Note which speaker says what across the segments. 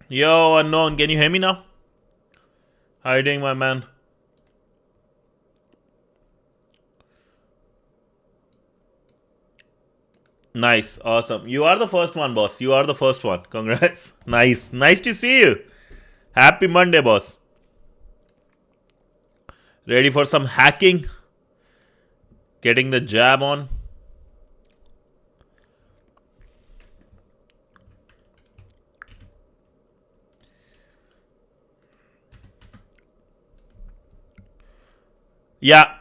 Speaker 1: Yo, Unknown, can you hear me now? How are you doing, my man? Nice, awesome. You are the first one, boss. You are the first one. Congrats. Nice to see you. Happy Monday, boss. Ready for some hacking? Getting the jab on? Yeah,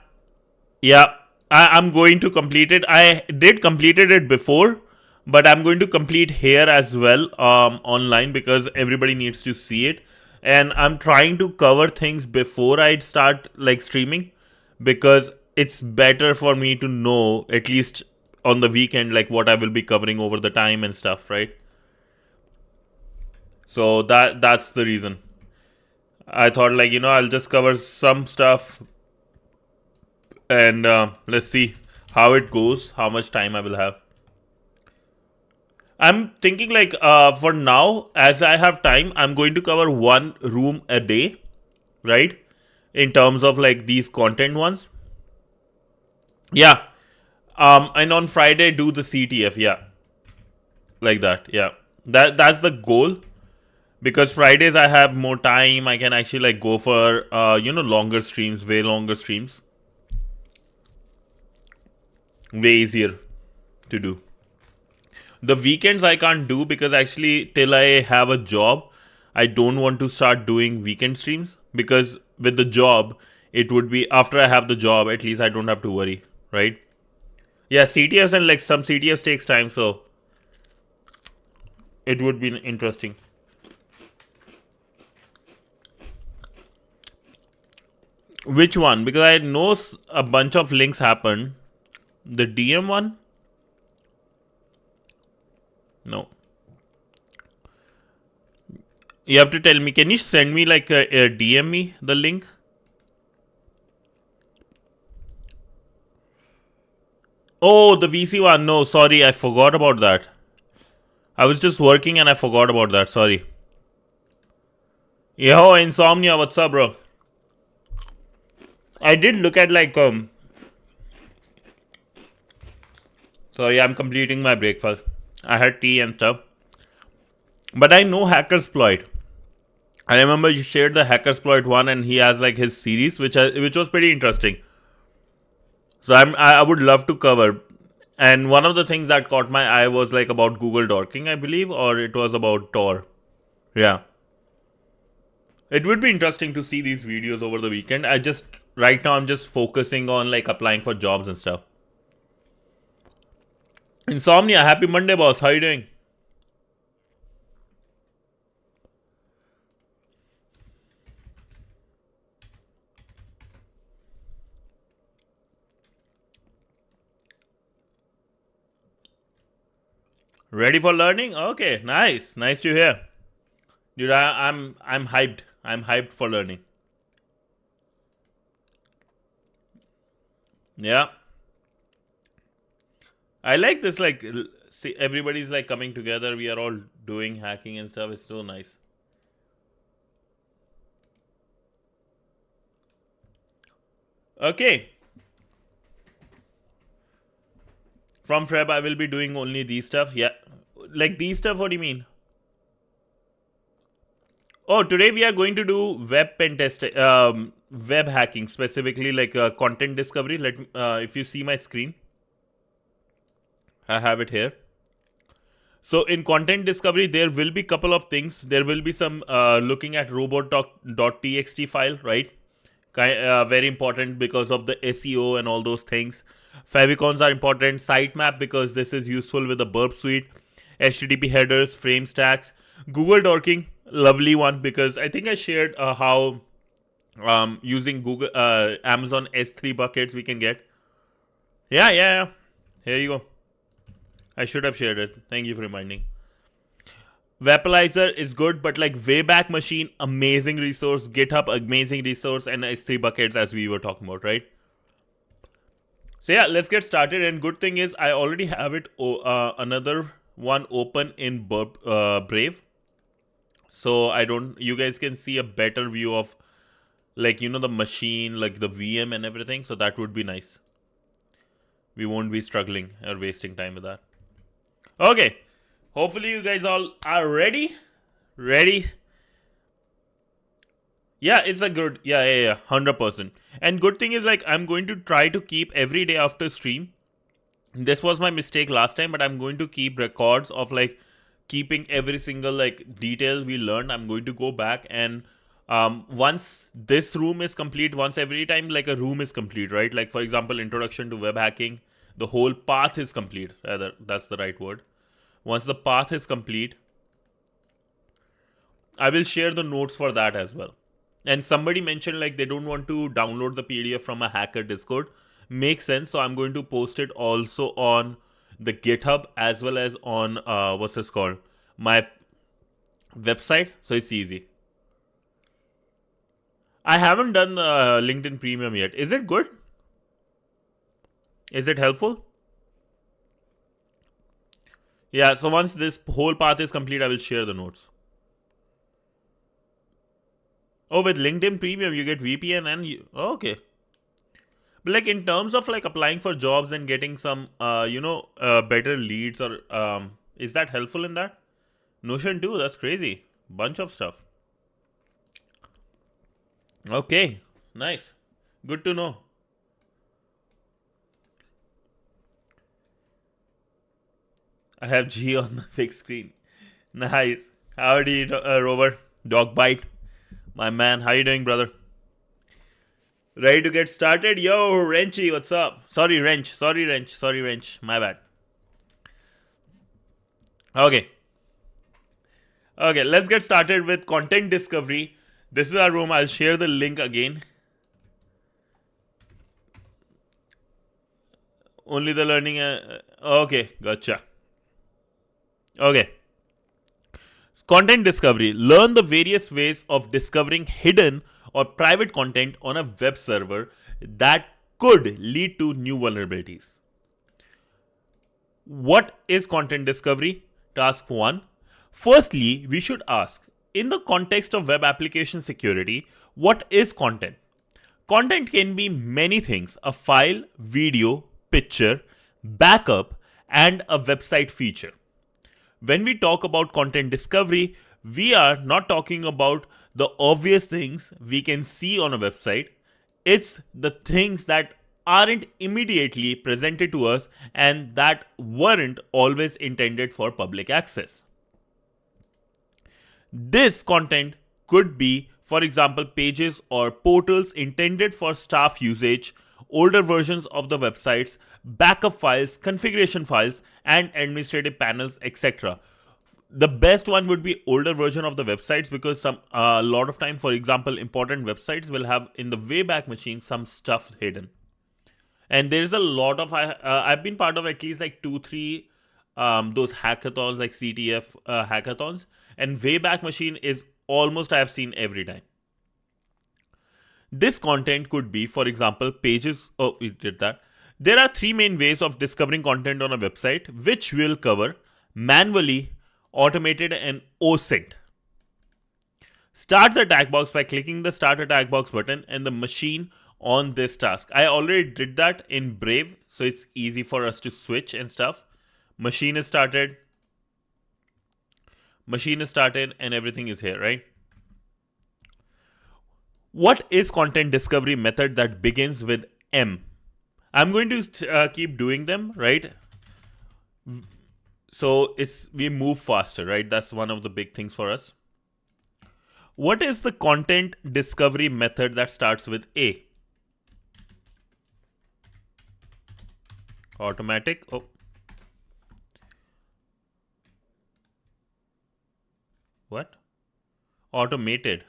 Speaker 1: yeah. I'm going to complete it. I did completed it before, but I'm going to complete here as well online because everybody needs to see it. And I'm trying to cover things before I start like streaming because it's better for me to know at least on the weekend like what I will be covering over the time and stuff, right? So that's the reason. I thought like I'll just cover some stuff and let's see how it goes, how much time I will have. I'm thinking like for now, as I have time, I'm going to cover one room a day, right? In terms of like these content ones. Yeah. And on Friday do the CTF, yeah. Like that, yeah. That's the goal. Because Fridays I have more time, I can actually like go for longer streams, way longer streams. Way easier to do. The weekends I can't do because actually till I have a job, I don't want to start doing weekend streams because with the job, it would be after I have the job, at least I don't have to worry, right? Yeah, CTFs and like some CTFs takes time, so it would be interesting. Which one? Because I know a bunch of links happened. The DM one? No. You have to tell me. Can you send me like a DM me the link? Oh, the VC one. No, sorry, I forgot about that. I was just working and I forgot about that. Sorry. Yo, Insomnia, what's up, bro? I did look at like Sorry, I'm completing my breakfast. I had tea and stuff. But I know Hackersploit. I remember you shared the Hackersploit one, and he has like his series, which was pretty interesting. So I would love to cover. And one of the things that caught my eye was like about Google Dorking, I believe, or it was about Tor. Yeah. It would be interesting to see these videos over the weekend. Right now I'm just focusing on like applying for jobs and stuff. Insomnia, happy Monday, boss. How you doing? Ready for learning? Okay, nice to hear. Dude, I'm hyped. I'm hyped for learning. Yeah. I like this, like, see, everybody's like coming together. We are all doing hacking and stuff. It's so nice. Okay. From Feb, I will be doing only these stuff. Yeah. Like these stuff, what do you mean? Oh, today we are going to do web pen test, web hacking, specifically like content discovery. If you see my screen, I have it here. So in content discovery, there will be couple of things. There will be some looking at robot.txt file, right? Very important because of the SEO and all those things. Favicons are important. Sitemap because this is useful with the burp suite. HTTP headers, frame stacks. Google Dorking, lovely one because I think I shared how using Google Amazon S3 buckets we can get. Yeah. Here you go. I should have shared it. Thank you for reminding. Vaporizer is good, but like Wayback Machine, amazing resource. GitHub, amazing resource, and S3 buckets as we were talking about, right? So yeah, let's get started. And good thing is I already have it another one open in Brave. So you guys can see a better view of like, the machine, like the VM and everything. So that would be nice. We won't be struggling or wasting time with that. Okay. Hopefully you guys all are ready. Ready? Yeah, it's a good, yeah, 100%. And good thing is like, I'm going to try to keep every day after stream. This was my mistake last time, but I'm going to keep records of like keeping every single like detail we learned. I'm going to go back and once this room is complete, once every time like a room is complete, right? Like for example, introduction to web hacking, the whole path is complete. Rather, that's the right word. Once the path is complete, I will share the notes for that as well. And somebody mentioned like they don't want to download the PDF from a hacker Discord. Makes sense. So I'm going to post it also on the GitHub as well as on what's this called? My website. So it's easy. I haven't done LinkedIn Premium yet. Is it good? Is it helpful? Yeah, so once this whole path is complete, I will share the notes. Oh, with LinkedIn Premium, you get VPN and okay. But like in terms of like applying for jobs and getting some, better leads or is that helpful in that? Notion too, that's crazy. Bunch of stuff. Okay, nice. Good to know. I have G on the big screen. Nice. Howdy, Robert. Dog bite. My man, how you doing, brother? Ready to get started? Yo, Wrenchy, what's up? Sorry, Wrench. My bad. Okay, let's get started with content discovery. This is our room. I'll share the link again. Only the learning. Okay, gotcha. Okay. Content discovery. Learn the various ways of discovering hidden or private content on a web server that could lead to new vulnerabilities. What is content discovery? Task 1. Firstly, we should ask, in the context of web application security, what is content? Content can be many things: a file, video, picture, backup, and a website feature. When we talk about content discovery, we are not talking about the obvious things we can see on a website. It's the things that aren't immediately presented to us and that weren't always intended for public access. This content could be, for example, pages or portals intended for staff usage, older versions of the websites, backup files, configuration files, and administrative panels, etc. The best one would be older version of the websites, because a lot of time, for example, important websites will have in the Wayback Machine some stuff hidden. And there's a lot of, I've been part of at least like 2-3 those hackathons, like CTF hackathons, and Wayback Machine is almost I have seen every time. This content could be, for example, pages. Oh, we did that. There are 3 main ways of discovering content on a website, which we'll cover: manually, automated, and OSINT. Start the attack box by clicking the Start Attack Box button and the machine on this task. I already did that in Brave, so it's easy for us to switch and stuff. Machine is started, and everything is here, right? What is content discovery method that begins with M? I'm going to keep doing them, right? So we move faster, right? That's one of the big things for us. What is the content discovery method that starts with A? Automatic. Oh. What? Automated.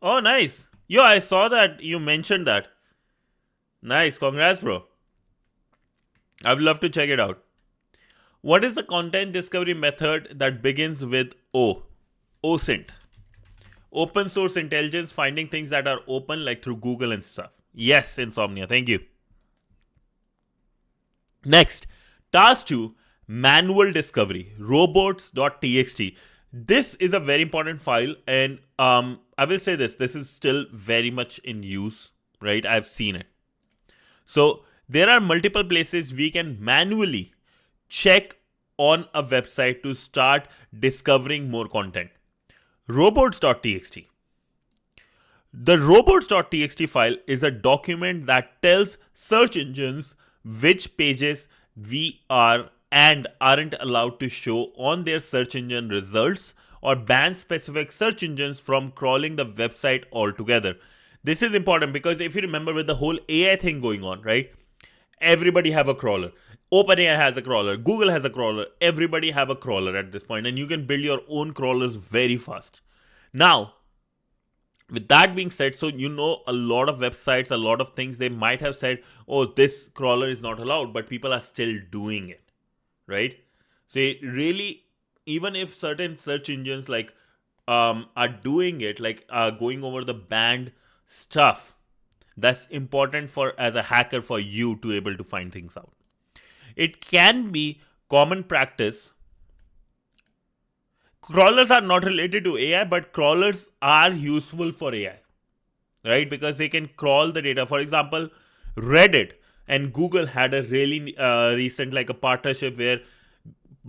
Speaker 1: Oh, nice. Yo, I saw that you mentioned that. Nice. Congrats, bro. I would love to check it out. What is the content discovery method that begins with O? OSINT. Open source intelligence, finding things that are open, like through Google and stuff. Yes, Insomnia. Thank you. Next, task 2. manual discovery, robots.txt. This is a very important file, and I will say this is still very much in use, right? I've seen it. So there are multiple places we can manually check on a website to start discovering more content. Robots.txt. The robots.txt file is a document that tells search engines which pages we are and aren't allowed to show on their search engine results, or ban specific search engines from crawling the website altogether. This is important because if you remember with the whole AI thing going on, right? Everybody have a crawler. OpenAI has a crawler. Google has a crawler. Everybody have a crawler at this point, and you can build your own crawlers very fast. Now, with that being said, so you know a lot of websites, a lot of things, they might have said, oh, this crawler is not allowed, but people are still doing it, right? So it really, even if certain search engines like are doing it, like going over the banned stuff, that's important for as a hacker for you to able to find things out. It can be common practice. Crawlers are not related to AI, but crawlers are useful for AI, right? Because they can crawl the data. For example, Reddit and Google had a really recent like a partnership where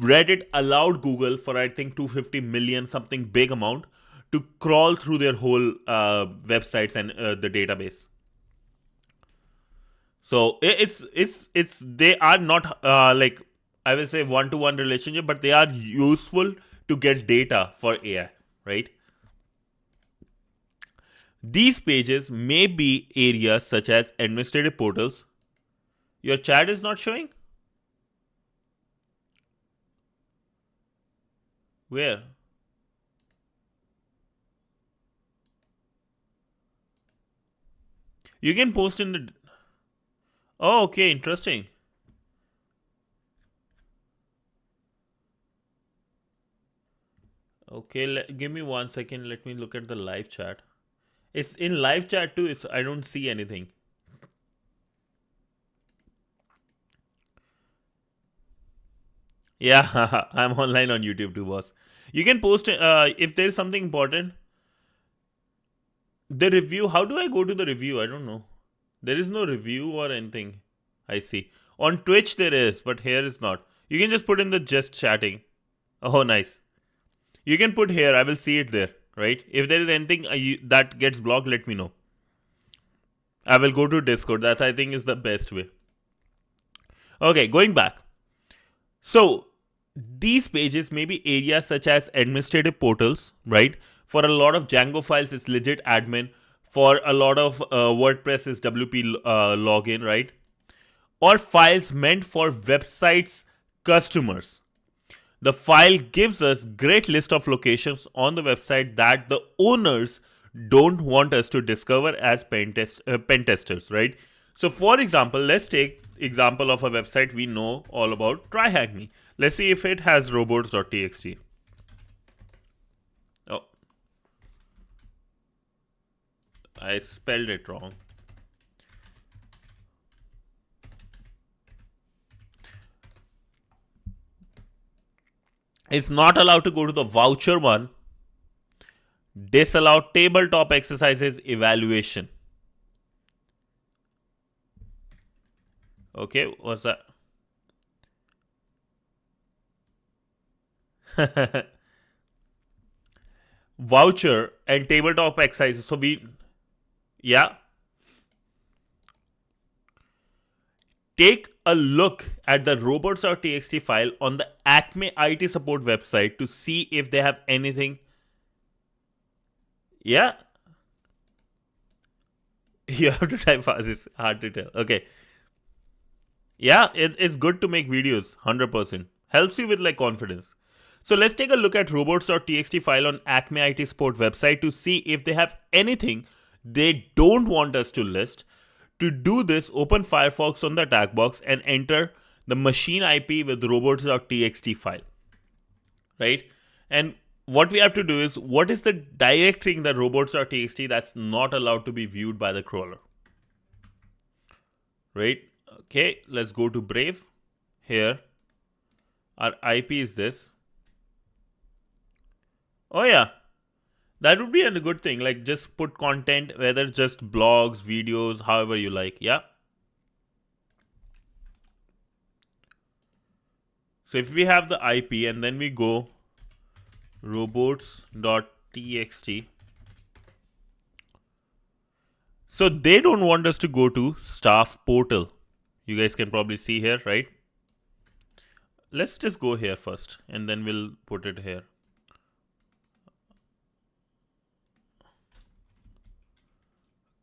Speaker 1: Reddit allowed Google for I think 250 million, something big amount, to crawl through their whole websites and the database. So it's they are not like I will say one-to-one relationship, but they are useful to get data for AI, right? These pages may be areas such as administrative portals. Your chat is not showing? Where? You can post in the... Oh, okay, interesting. Okay, give me 1 second. Let me look at the live chat. It's in live chat too. I don't see anything. Yeah, I'm online on YouTube too, boss. You can post if there's something important. The review, how do I go to the review? I don't know. There is no review or anything. I see. On Twitch there is, but here is not. You can just put in the just chatting. Oh, nice. You can put here. I will see it there, right? If there is anything that gets blocked, let me know. I will go to Discord. That I think is the best way. Okay, going back. So, these pages may be areas such as administrative portals, right? For a lot of Django files, it's legit admin. For a lot of WordPress, it's WP login, right? Or files meant for websites customers. The file gives us great list of locations on the website that the owners don't want us to discover as pen testers, right? So for example, let's take example of a website we know all about, TryHackMe. Let's see if it has robots.txt. Oh, I spelled it wrong. It's not allowed to go to the voucher one. Disallow tabletop exercises evaluation. Okay, what's that? Voucher and tabletop exercises. So yeah. Take a look at the robots.txt file on the Acme IT support website to see if they have anything. Yeah. You have to type fast. It's hard to tell. Okay. Yeah, it's good to make videos. 100%. Helps you with like confidence. So let's take a look at robots.txt file on Acme IT support website to see if they have anything they don't want us to list. To do this, open Firefox on the attack box and enter the machine IP with robots.txt file, right? And what we have to do is, what is the directory in the robots.txt that's not allowed to be viewed by the crawler, right? Okay, let's go to Brave here. Our IP is this. Oh yeah, that would be a good thing. Like just put content, whether just blogs, videos, however you like. Yeah. So if we have the IP and then we go robots.txt. So they don't want us to go to staff portal. You guys can probably see here, right? Let's just go here first and then we'll put it here.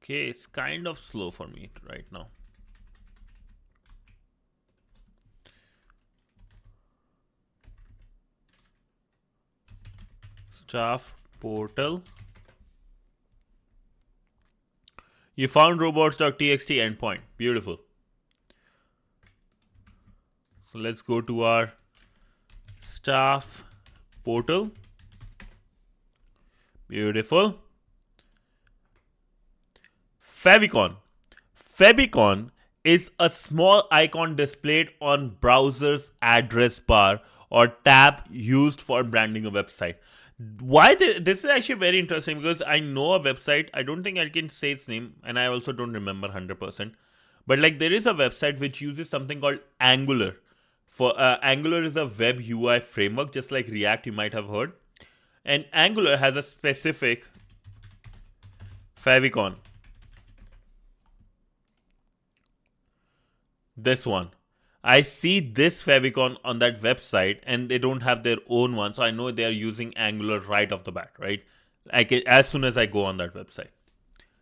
Speaker 1: Okay, it's kind of slow for me right now. Staff portal. You found robots.txt endpoint. Beautiful. So let's go to our staff portal. Beautiful. Favicon. Favicon is a small icon displayed on browser's address bar or tab used for branding a website. Why this is actually very interesting, because I know a website. I don't think I can say its name, and I also don't remember 100%. But like there is a website which uses something called Angular. For Angular is a web UI framework, just like React, you might have heard. And Angular has a specific favicon. This one. I see this favicon on that website and they don't have their own one. So I know they are using Angular right off the bat, right? Like as soon as I go on that website.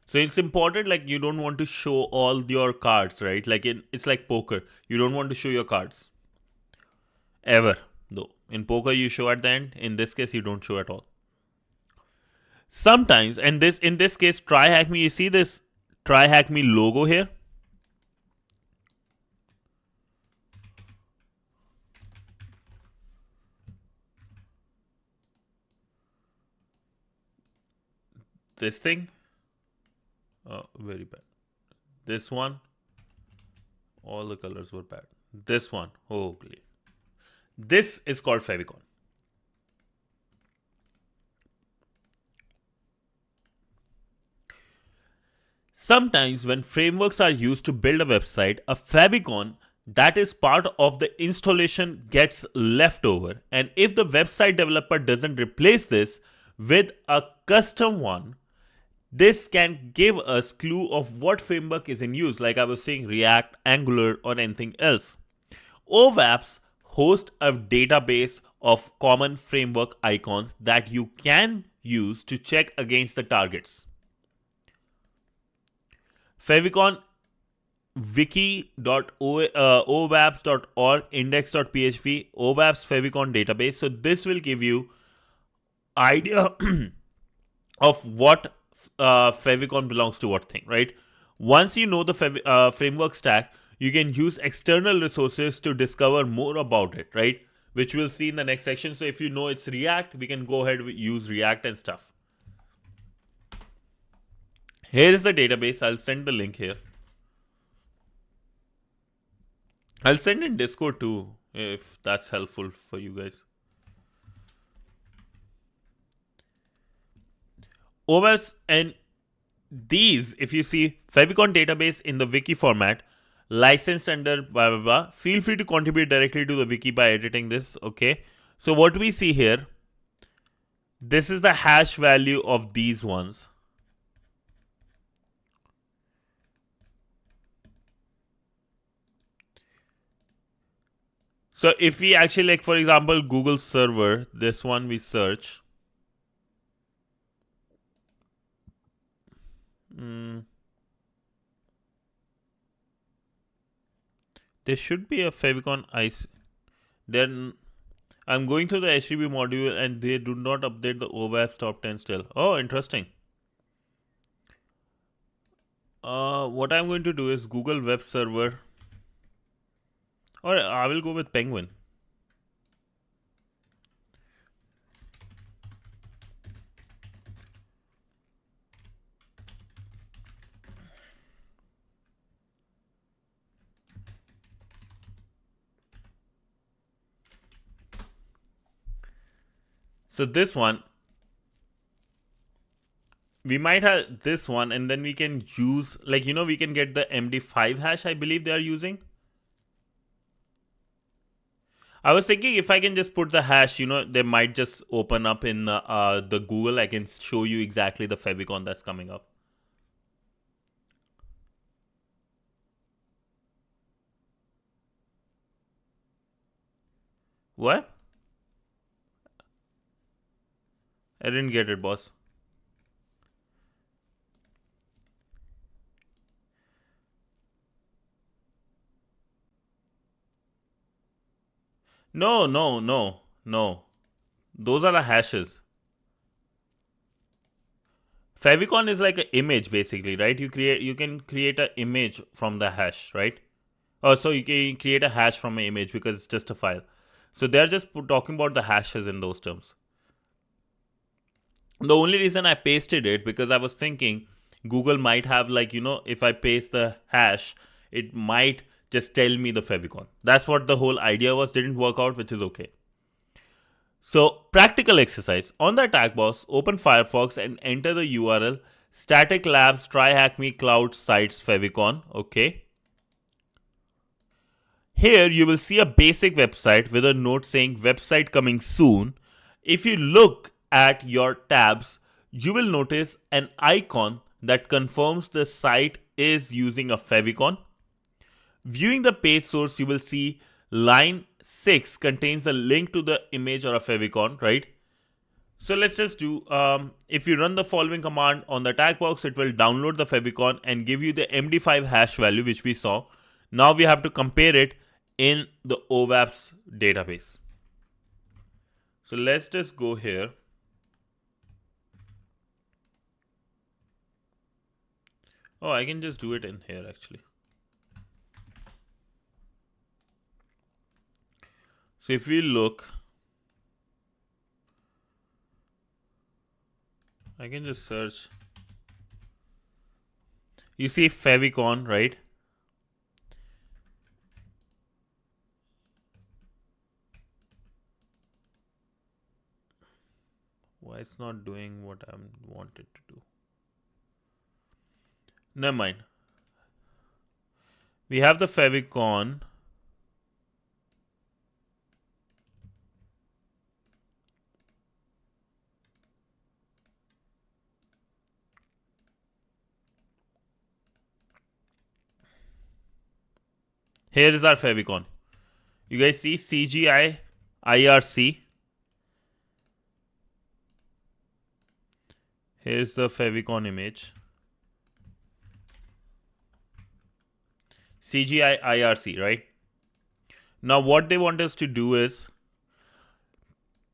Speaker 1: So it's important, like you don't want to show all your cards, right? Like it's like poker. You don't want to show your cards. Ever, though. In poker, you show at the end. In this case, you don't show at all. Sometimes, and in this case, TryHackMe, you see this TryHackMe logo here? This thing? Oh, very bad. This one? All the colors were bad. This one? Ugly. This is called favicon. Sometimes when frameworks are used to build a website, a favicon that is part of the installation gets left over. And if the website developer doesn't replace this with a custom one, this can give us clue of what framework is in use, like I was saying, React, Angular, or anything else. OWASP hosts a database of common framework icons that you can use to check against the targets. Favicon wiki.owapps.org, index.php, OWASP favicon database. So this will give you idea of what favicon belongs to what thing, right? Once you know the framework stack, you can use external resources to discover more about it, right? Which we'll see in the next section. So if you know it's React, we can go ahead and use React and stuff. Here is the database. I'll send the link here. I'll send in Discord too, if that's helpful for you guys. OWASP, and these, if you see favicon database in the wiki format, licensed under blah blah blah, feel free to contribute directly to the wiki by editing this. Okay, so what we see here, this is the hash value of these ones. So if we actually, like for example, Google server, this one we search. There should be a favicon IC. Then I'm going through the HTTP module and they do not update the OWASP top 10 still. Oh, interesting. What I'm going to do is Google web server, or I will go with Penguin. So this one, we might have this one, and then we can use, like, we can get the MD5 hash, I believe they are using. I was thinking if I can just put the hash, they might just open up in the Google. I can show you exactly the favicon that's coming up. What? I didn't get it, boss. No. Those are the hashes. Favicon is like an image, basically, right? You can create an image from the hash, right? Oh, so you can create a hash from an image because it's just a file. So they're just talking about the hashes in those terms. The only reason I pasted it because I was thinking Google might have, like, if I paste the hash, it might just tell me the favicon. That's what the whole idea was. Didn't work out, which is okay. So, practical exercise. On the attack box, open Firefox and enter the URL static labs TryHackMe cloud sites favicon. Okay. Here you will see a basic website with a note saying website coming soon. If you look at your tabs, you will notice an icon that confirms the site is using a favicon. Viewing the page source, you will see line 6 contains a link to the image or a favicon, right? So let's just do, if you run the following command on the attack box, it will download the favicon and give you the MD5 hash value, which we saw. Now we have to compare it in the OWASP database. So let's just go here. Oh, I can just do it in here actually. So if we look, I can just search. You see favicon, right? Why it's not doing what I wanted to do? Never mind. We have the favicon. Here is our favicon. You guys see CGI IRC. Here's the favicon image. CGI IRC, right? Now what they want us to do is,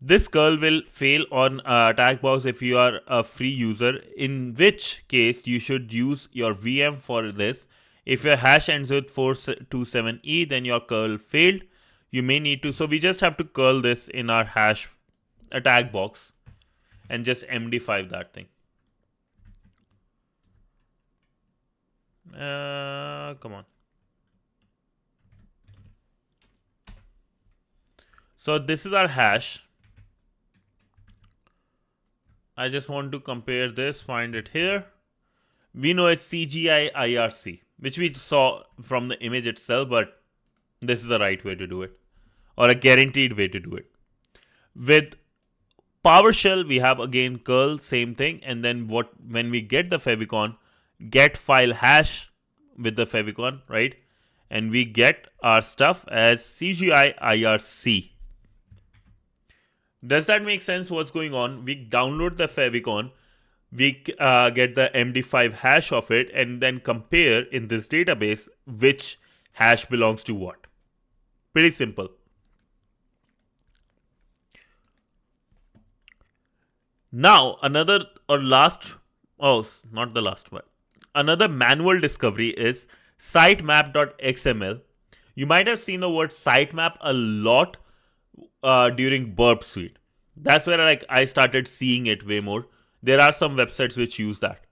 Speaker 1: this curl will fail on attack box if you are a free user, in which case you should use your VM for this. If your hash ends with 427E, then your curl failed. You may need to, so we just have to curl this in our hash attack box and just MD5 that thing. Come on. So this is our hash. I just want to compare this, find it here. We know it's CGI IRC, which we saw from the image itself, but this is the right way to do it, or a guaranteed way to do it. With PowerShell, we have again curl, same thing, and then when we get the favicon, get file hash with the favicon, right? And we get our stuff as CGI IRC. Does that make sense what's going on? We download the favicon, we get the MD5 hash of it, and then compare in this database which hash belongs to what. Pretty simple. Now, another manual discovery is sitemap.xml. You might have seen the word sitemap a lot during Burp Suite. That's where I started seeing it way more. There are some websites which use that.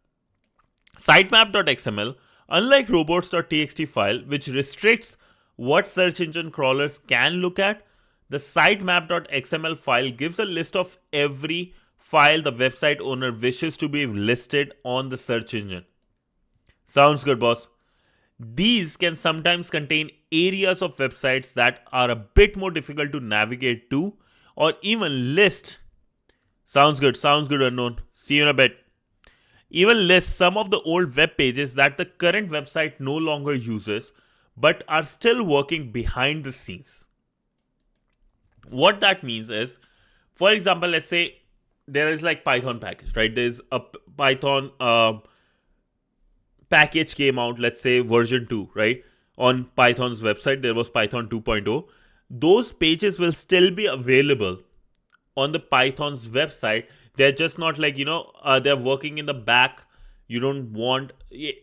Speaker 1: Sitemap.xml, unlike robots.txt file, which restricts what search engine crawlers can look at, The sitemap.xml file gives a list of every file the website owner wishes to be listed on the search engine. Sounds good, boss. These can sometimes contain areas of websites that are a bit more difficult to navigate to or even list. Sounds good, unknown. See you in a bit. Even list some of the old web pages that the current website no longer uses but are still working behind the scenes. What that means is, for example, let's say there is like Python package, right? There's a Python package came out, let's say version 2, right? On Python's website, there was Python 2.0. Those pages will still be available on the Python's website. They're just not like, they're working in the back. You don't want,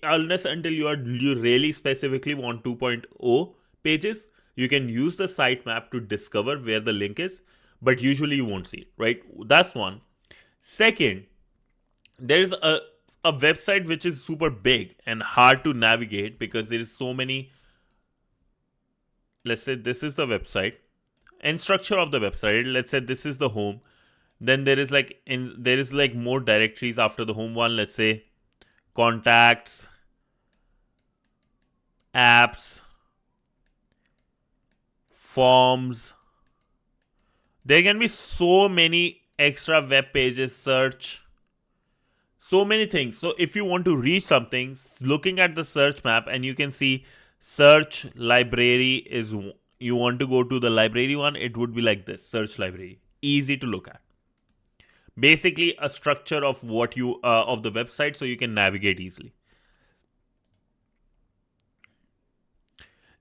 Speaker 1: unless until you really specifically want 2.0 pages, you can use the sitemap to discover where the link is, but usually you won't see it, right? That's one. Second, there's a website which is super big and hard to navigate because there is so many. Let's say this is the website and structure of the website. Let's say this is the home. Then there is like more directories after the home one. Let's say contacts, apps, forms. There can be so many extra web pages, search, so many things. So if you want to reach something, looking at the search map and you can see search library is, you want to go to the library one, it would be like this, search library. Easy to look at. Basically a structure of what you of the website so you can navigate easily.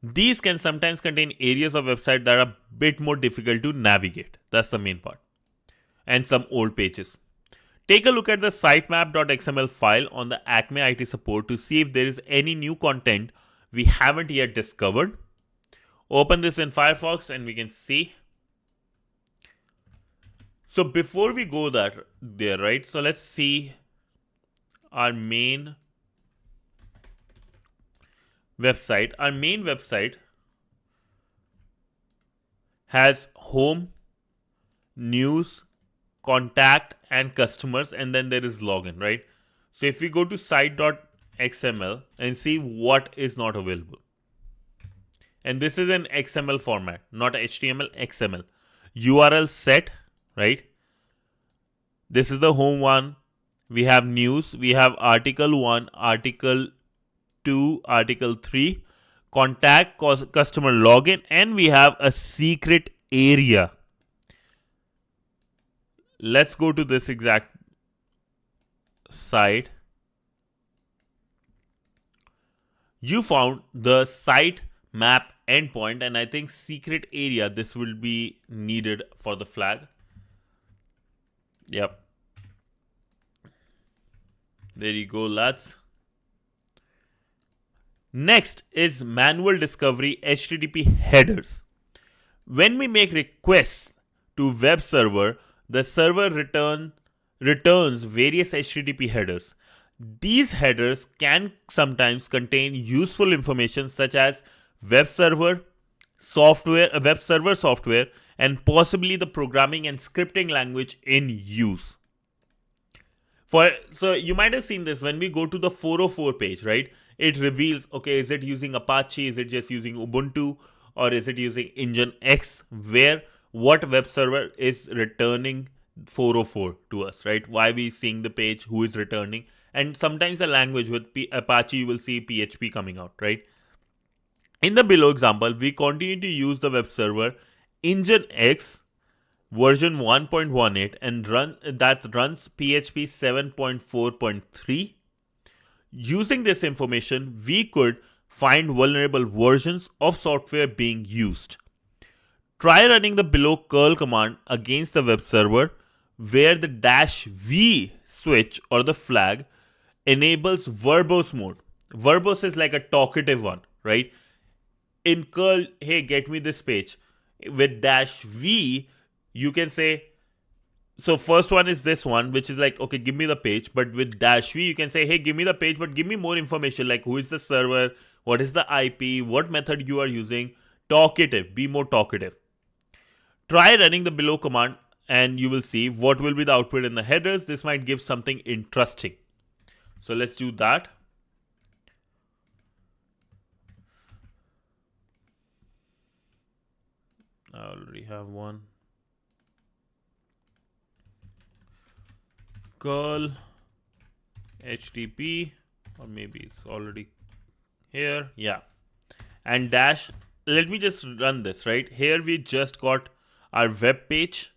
Speaker 1: These can sometimes contain areas of website that are a bit more difficult to navigate. That's the main part. And some old pages. Take a look at the sitemap.xml file on the Acme IT support to see if there is any new content we haven't yet discovered. Open this in Firefox and we can see. So before we go there, right? So let's see our main website. Our main website has home, news, contact, and customers, and then there is login, right? So if we go to site.xml and see what is not available. And this is an XML format, not HTML, XML. URL set, right? This is the home one. We have news, we have article 1, article 2, article 3, contact, customer login, and we have a secret area. Let's go to this exact site. You found the site map endpoint, and I think secret area, this will be needed for the flag. Yep. There you go, lads. Next is manual discovery HTTP headers. When we make requests to web server, the server returns various HTTP headers. These headers can sometimes contain useful information such as web server software, and possibly the programming and scripting language in use. So you might have seen this when we go to the 404 page, right? It reveals, okay, is it using Apache? Is it just using Ubuntu? Or is it using Nginx? What web server is returning 404 to us, right? Why we seeing the page, who is returning? And sometimes the language with Apache, you will see PHP coming out, right? In the below example, we continue to use the web server Nginx version 1.18 and runs PHP 7.4.3. Using this information, we could find vulnerable versions of software being used. Try running the below curl command against the web server where the -v switch or the flag enables verbose mode. Verbose is like a talkative one, right? In curl, hey, get me this page. With -v, you can say, so first one is this one, which is like, okay, give me the page. But with -v, you can say, hey, give me the page, but give me more information, like who is the server, what is the IP, what method you are using. Talkative, be more talkative. Try running the below command and you will see what will be the output in the headers. This might give something interesting. So let's do that. I already have one. Curl HTTP, or maybe it's already here. Yeah. And dash. Let me just run this, right? Here we just got our web page,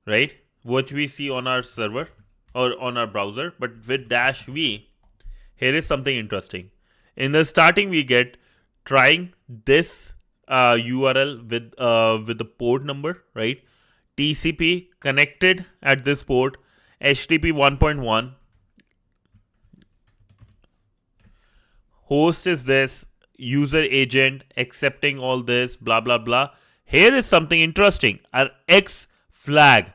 Speaker 1: right? What we see on our server or on our browser. But with dash v, here is something interesting. In the starting, we get trying this URL with the port number, right? TCP connected at this port, HTTP 1.1. Host is this, user agent, accepting all this, blah, blah, blah. Here is something interesting. Our X flag,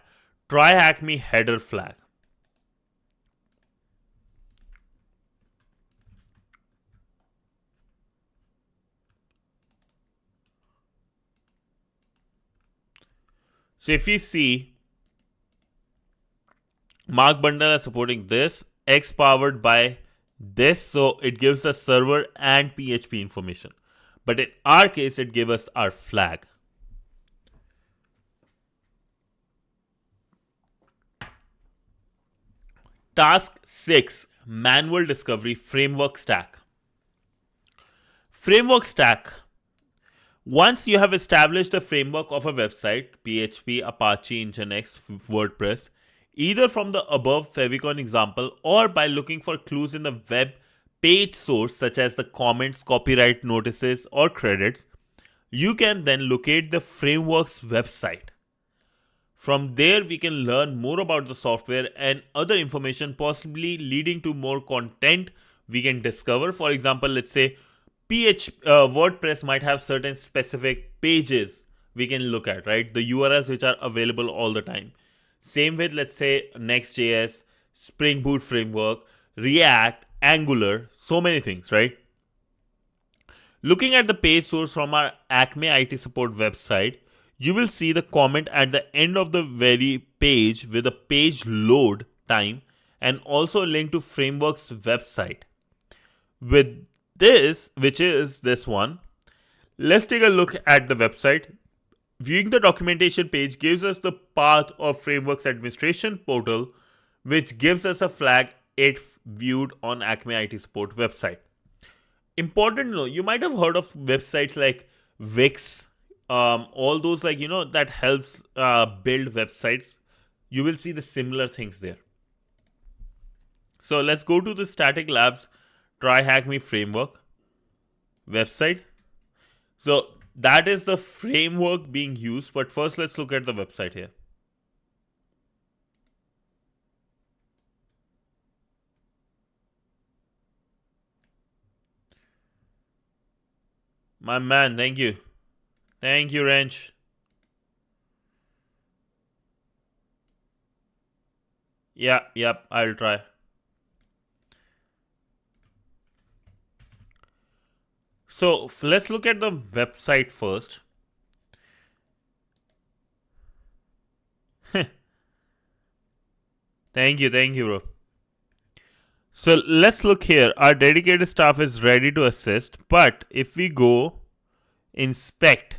Speaker 1: TryHackMe header flag. So if you see, Mark Bundle is supporting this, X powered by this, so it gives us server and PHP information. But in our case, it gave us our flag. Task 6, Manual Discovery Framework Stack. Framework Stack. Once you have established the framework of a website, PHP, Apache, Nginx, WordPress, either from the above favicon example or by looking for clues in the web page source such as the comments, copyright notices, or credits, you can then locate the framework's website. From there, we can learn more about the software and other information, possibly leading to more content we can discover. For example, let's say WordPress might have certain specific pages we can look at, right? The URLs which are available all the time. Same with, let's say, Next.js, Spring Boot framework, React, Angular, so many things, right? Looking at the page source from our Acme IT support website, you will see the comment at the end of the very page with a page load time and also a link to framework's website. With this, which is this one, let's take a look at the website. Viewing the documentation page gives us the path of framework's administration portal, which gives us a flag it viewed on Acme IT support website. Important to know, you might have heard of websites like Wix, all those that helps build websites. You will see the similar things there. So let's go to the Static Labs TryHackMe framework website. So that is the framework being used, but first let's look at the website here. My man, thank you. Thank you, Wrench. Yep, I'll try. So let's look at the website first. Thank you, bro. So let's look here. Our dedicated staff is ready to assist, but if we go inspect,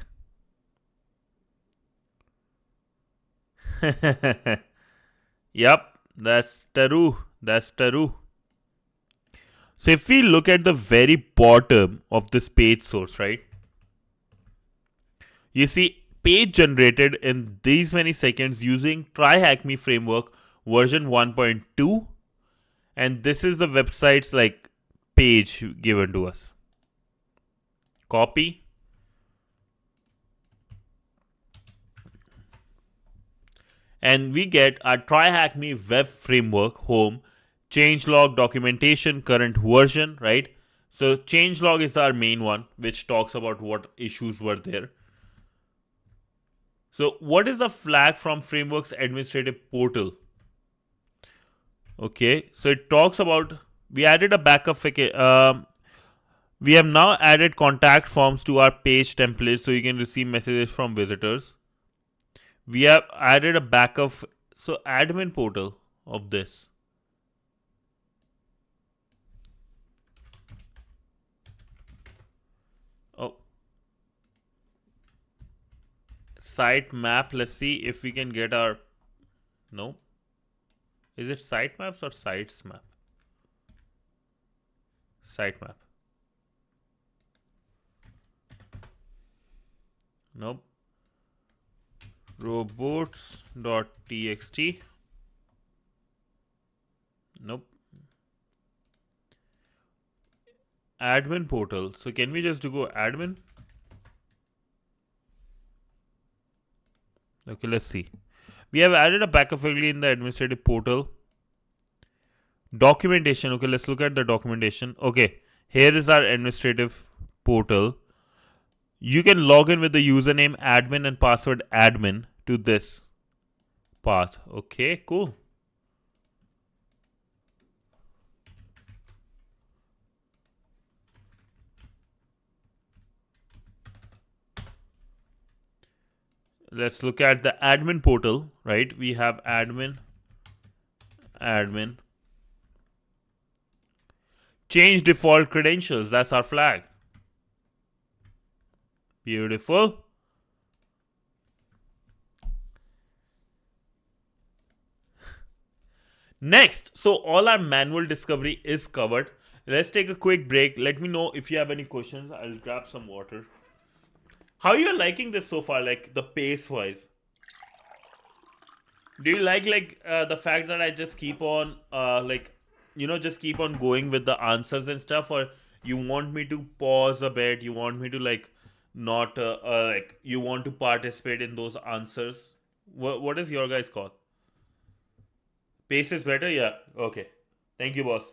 Speaker 1: yep, that's true. So if we look at the very bottom of this page source, right? You see page generated in these many seconds using TryHackMe framework version 1.2. And this is the website's page given to us. Copy. And we get our TryHackMe web framework home, changelog, documentation, current version, right? So changelog is our main one, which talks about what issues were there. So what is the flag from framework's administrative portal? Okay, so it talks about, we added a backup. We have now added contact forms to our page template so you can receive messages from visitors. We have added a backup. So admin portal of this. Oh, site map. Let's see if we can get our. No. Is it site maps or sites map? Site map. Nope. Robots.txt. Nope. Admin portal. So can we just go admin? Okay, let's see. We have added a backup field in the administrative portal. Documentation. Okay, let's look at the documentation. Okay, here is our administrative portal. You can log in with the username admin and password admin to this path. Okay, cool. Let's look at the admin portal, right? We have admin. Change default credentials. That's our flag. Beautiful. Next, so all our manual discovery is covered. Let's take a quick break. Let me know if you have any questions. I'll grab some water. How are you liking this so far, like the pace wise? Do you like the fact that I just keep on just keep on going with the answers and stuff, or you want me to pause a bit? You want me to not you want to participate in those answers? What is your guys' call? Pace is better? Yeah. Okay. Thank you, boss.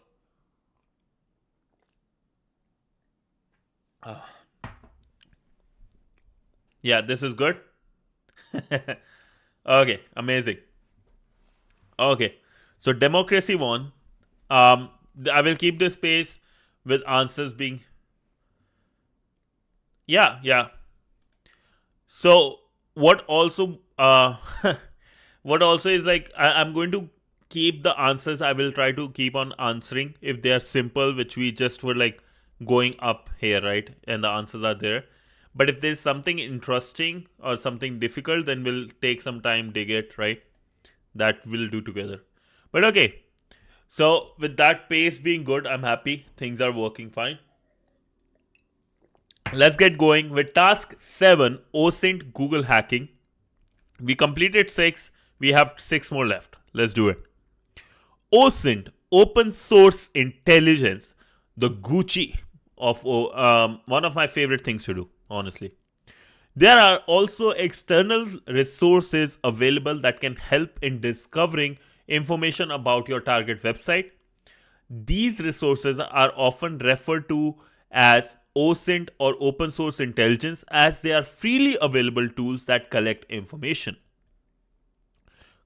Speaker 1: Yeah, this is good. Okay, amazing. Okay, so democracy won. I will keep this pace with answers being. Yeah. So what also what also is I'm going to keep the answers. I will try to keep on answering if they are simple, which we just were going up here, right? And the answers are there. But if there's something interesting or something difficult, then we'll take some time, dig it, right? That we'll do together. But okay. So with that pace being good, I'm happy. Things are working fine. Let's get going with task 7, OSINT Google hacking. We completed 6. We have 6 more left. Let's do it. OSINT, open source intelligence, the Gucci of one of my favorite things to do, honestly. There are also external resources available that can help in discovering information about your target website. These resources are often referred to as OSINT or open source intelligence, as they are freely available tools that collect information.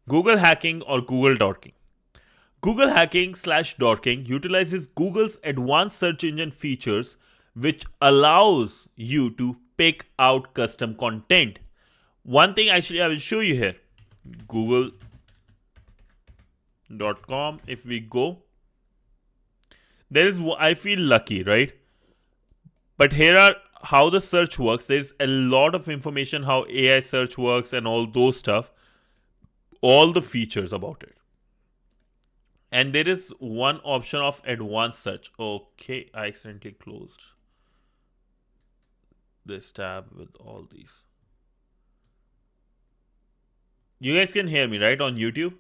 Speaker 1: Google hacking or Google dorking. Google hacking/dorking utilizes Google's advanced search engine features, which allows you to pick out custom content. One thing I will show you here. Google.com. If we go, I feel lucky, right? But here are how the search works. There's a lot of information how AI search works and all those stuff. All the features about it. And there is one option of advanced search. Okay, I accidentally closed this tab with all these. You guys can hear me, right? On YouTube?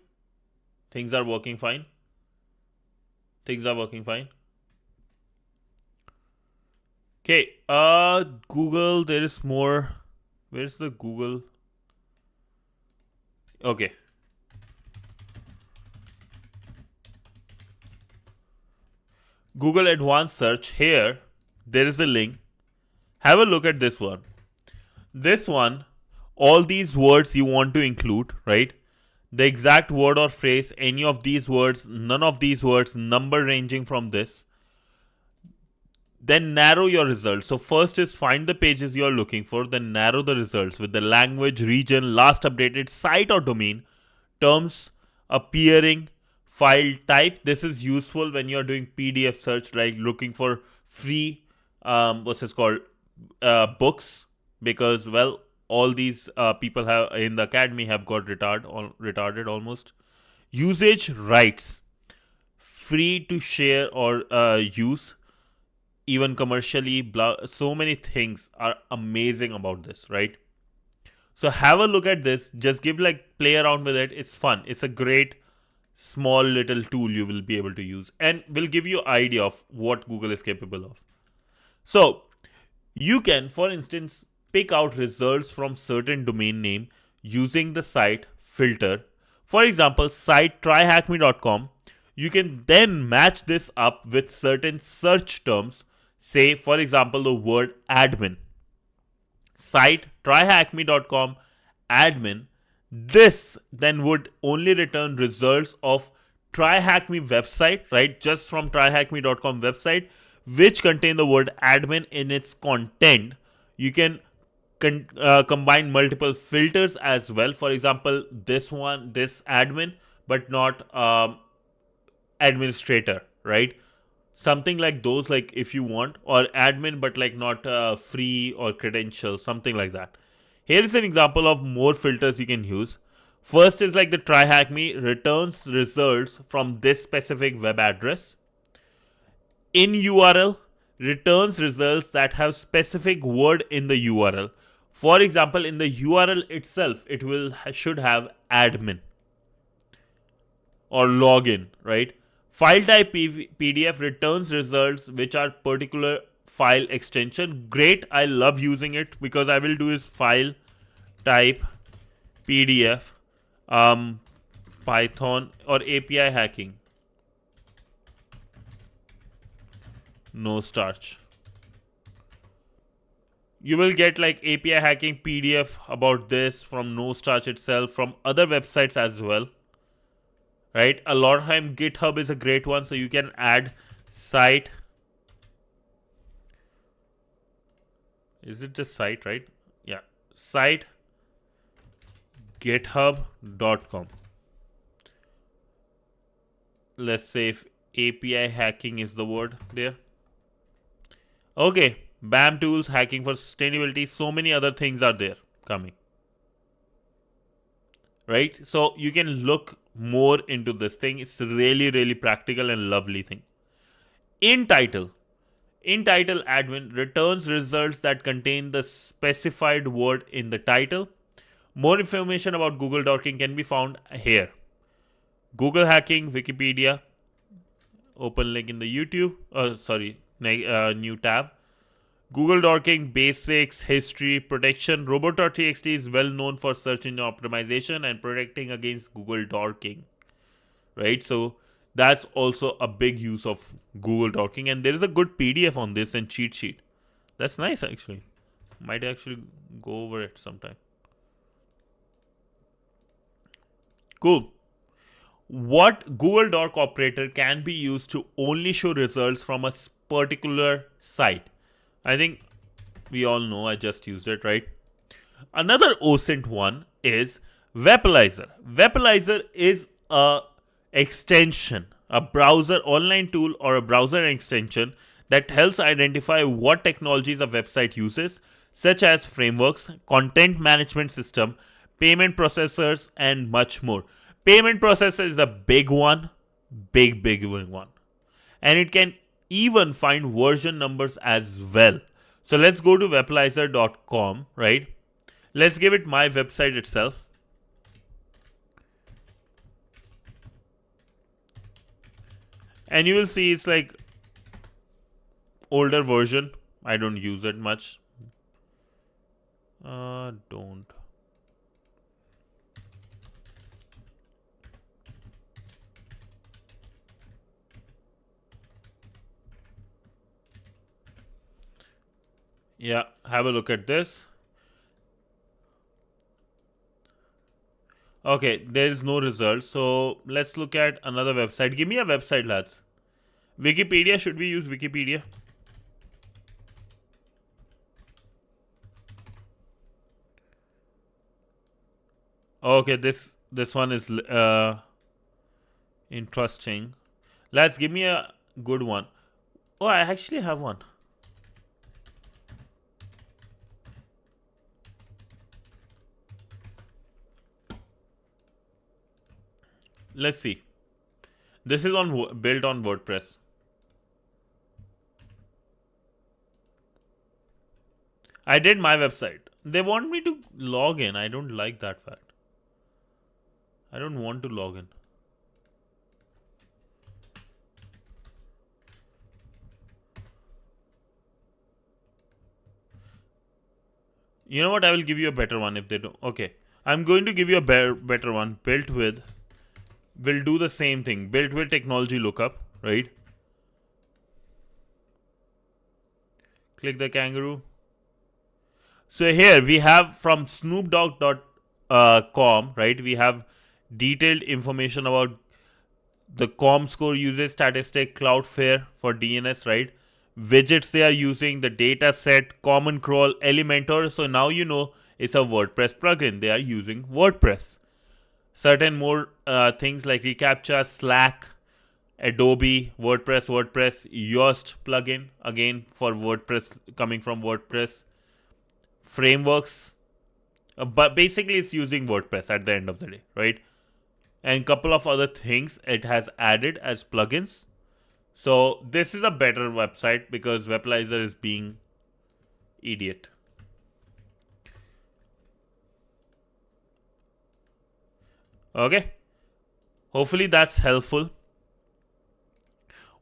Speaker 1: Things are working fine? Okay, Google, there is more. Where's the Google? Okay. Google Advanced Search. Here, there is a link. Have a look at this one. This one, all these words you want to include, right? The exact word or phrase, any of these words, none of these words, number ranging from this. Then narrow your results. So first is find the pages you're looking for, then narrow the results with the language, region, last updated, site or domain, terms appearing, file type. This is useful when you're doing PDF search, like looking for free what's this called books, because well, all these people have in the academy have got retarded almost. Usage rights, free to share or use, even commercially, so many things are amazing about this, right? So have a look at this, just play around with it. It's fun. It's a great small little tool you will be able to use and will give you idea of what Google is capable of. So you can, for instance, pick out results from certain domain name using the site filter. For example, site tryhackme.com. You can then match this up with certain search terms. Say, for example, the word admin. Site tryhackme.com admin. This then would only return results of TryHackMe website, right? Just from tryhackme.com website, which contain the word admin in its content. You can combine multiple filters as well. For example, this admin, but not administrator, right? Something like those, like if you want, or admin but like not free or credential, something like that. Here is an example of more filters you can use. First is like the TryHackMe returns results from this specific web address. In URL returns results that have specific word in the URL. For example, in the URL itself, it should have admin or login, right? File type PDF returns results which are particular file extension. Great, I love using it because I will do is file type PDF, Python or API hacking. No starch. You will get like API hacking PDF about this from No Starch itself, from other websites as well. Right, a lot of time GitHub is a great one, so you can add site. Is it just site, right? Yeah, site github.com. Let's say if API hacking is the word there. Okay, BAM tools, hacking for sustainability, so many other things are there coming. Right, so you can look more into this thing. It's really, really practical and lovely thing. In title admin returns results that contain the specified word in the title. More information about Google Dorking can be found here. Google hacking, Wikipedia, open link in the YouTube, new tab. Google Dorking, basics, history, protection. Robots.txt is well known for search engine optimization and protecting against Google Dorking, right? So that's also a big use of Google Dorking, and there is a good PDF on this and cheat sheet. That's nice, actually. Might actually go over it sometime. Cool. What Google Dork operator can be used to only show results from a particular site? I think we all know, I just used it, right? Another OSINT one is Webalizer. Webalizer is a extension, a browser online tool or a browser extension that helps identify what technologies a website uses, such as frameworks, content management system, payment processors, and much more. Payment processor is a big one, big one. And it can even find version numbers as well. So let's go to webalizer.com, right? Let's give it my website itself. And you will see it's like older version. I don't use it much. Don't. Yeah, have a look at this. Okay, there is no result. So let's look at another website. Give me a website, lads. Wikipedia. Should we use Wikipedia? Okay, this one is interesting. Let's give me a good one. Oh, I actually have one. Let's see. This is on built on WordPress. I did my website. They want me to log in. I don't like that fact. I don't want to log in. You know what? I will give you a better one if they don't. Okay. I'm going to give you a better one. Built with. Will do the same thing. Built with technology lookup. Right? Click the kangaroo. So here we have from snoopdog.com, right? We have detailed information about the ComScore usage statistic, Cloudflare for DNS, right? Widgets they are using, the data set, common crawl, Elementor. So now you know it's a WordPress plugin. They are using WordPress. Certain more things like reCAPTCHA, Slack, Adobe, WordPress, Yoast plugin, again for WordPress, coming from WordPress. Frameworks, but basically it's using WordPress at the end of the day, right? And couple of other things it has added as plugins. So this is a better website because Webalizer is being idiot. Okay, hopefully that's helpful.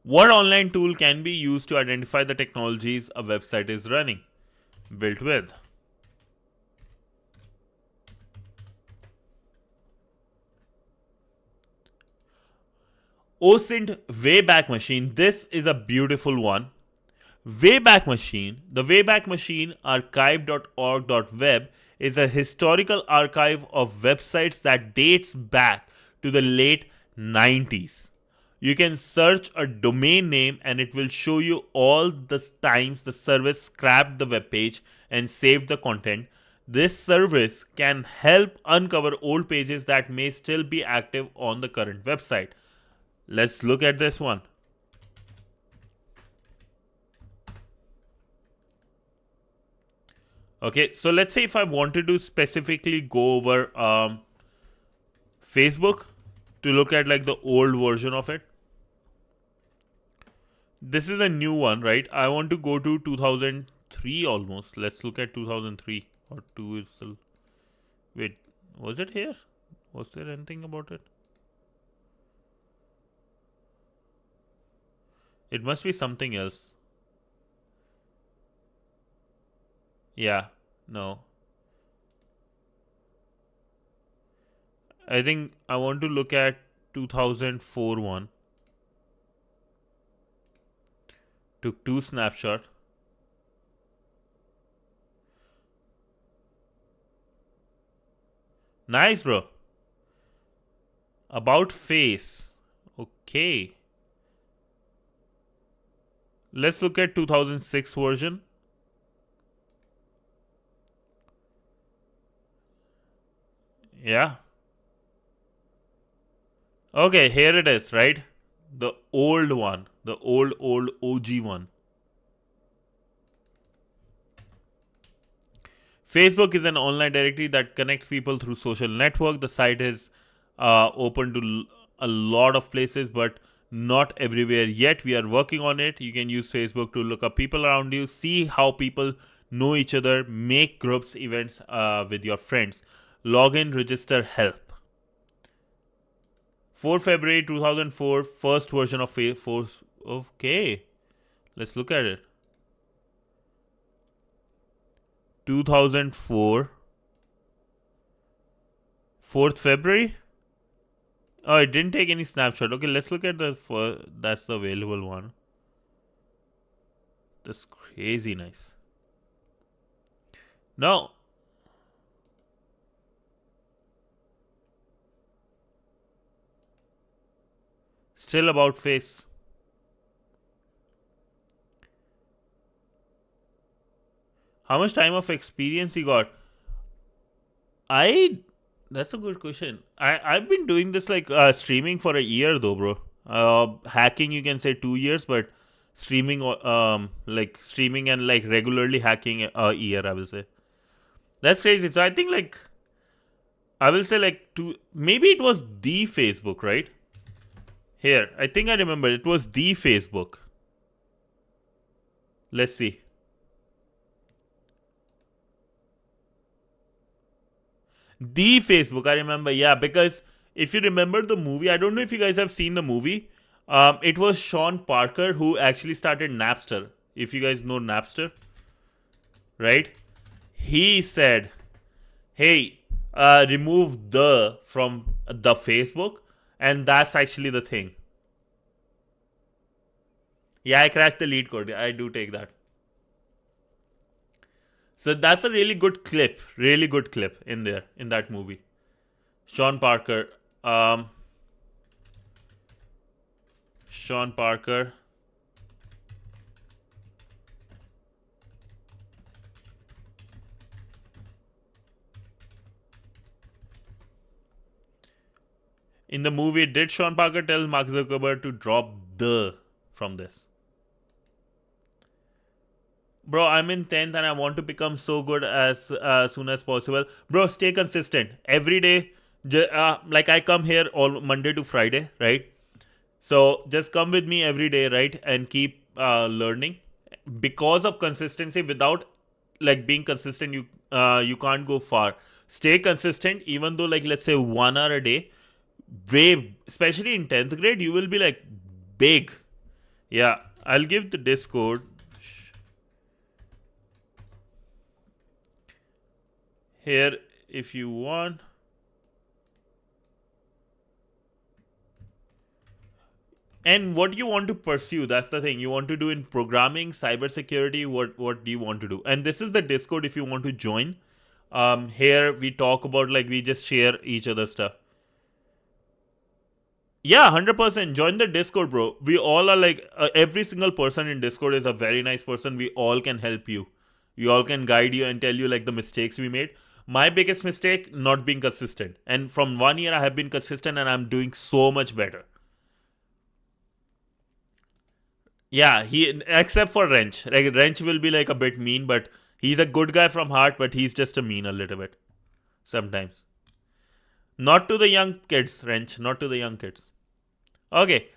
Speaker 1: What online tool can be used to identify the technologies a website is running? Built with. OSINT Wayback Machine. This is a beautiful one. Wayback Machine. The Wayback Machine archive.org.web is a historical archive of websites that dates back to the late 90s. You can search a domain name and it will show you all the times the service scrapped the web page and saved the content. This service can help uncover old pages that may still be active on the current website. Let's look at this one. Okay, so let's say if I wanted to specifically go over Facebook to look at like the old version of it. This is a new one, right? I want to go to 2003 almost. Let's look at 2003 or 2 is still. Wait, was it here? Was there anything about it? It must be something else. Yeah, no. I think I want to look at 2004 one. Took 2 snapshot. Nice, bro. About face. Okay. Let's look at 2006 version. Yeah. Okay, here it is, right? The old one. The old OG one. Facebook is an online directory that connects people through social network. The site is open to a lot of places, but not everywhere yet. We are working on it. You can use Facebook to look up people around you, see how people know each other, make groups, events with your friends. Login, register, help. 4 February 2004, first version of Facebook. Okay, let's look at it. 2004, 4th February. Oh, it didn't take any snapshot. Okay, let's look at that's the available one. That's crazy nice. Now, still about face. How much time of experience he got? I That's a good question. I've been doing this like streaming for a year though, bro. Hacking you can say 2 years, but streaming like streaming and like regularly hacking a year, I will say. That's crazy. So I think like I will say like maybe it was the Facebook, right? Here, I think I remember it was the Facebook. Let's see. The Facebook, I remember, yeah, because if you remember the movie, I don't know if you guys have seen the movie. It was Sean Parker who actually started Napster. If you guys know Napster, right? He said, "Hey, remove the from the Facebook," and that's actually the thing. Yeah, I cracked the lead code. I do take that. So that's a really good clip in there in that movie. Sean Parker. Sean Parker. In the movie, did Sean Parker tell Mark Zuckerberg to drop the from this? Bro, I'm in 10th and I want to become so good as soon as possible. Bro, stay consistent. Every day, like I come here all Monday to Friday, right? So just come with me every day, right? And keep learning. Because of consistency, without like being consistent, you can't go far. Stay consistent, even though like let's say 1 hour a day, especially in 10th grade, you will be like big. Yeah, I'll give the Discord. Here, if you want. And what you want to pursue, that's the thing. You want to do in programming, cybersecurity, what do you want to do? And this is the Discord if you want to join. Here we talk about like we just share each other stuff. Yeah, 100%. Join the Discord, bro. We all are like, every single person in Discord is a very nice person. We all can help you. We all can guide you and tell you like the mistakes we made. My biggest mistake, not being consistent. And from 1 year, I have been consistent and I'm doing so much better. Yeah, except for Wrench. Like, Wrench will be like a bit mean, but he's a good guy from heart, but he's just a mean a little bit. Sometimes. Not to the young kids, Wrench. Not to the young kids. Okay.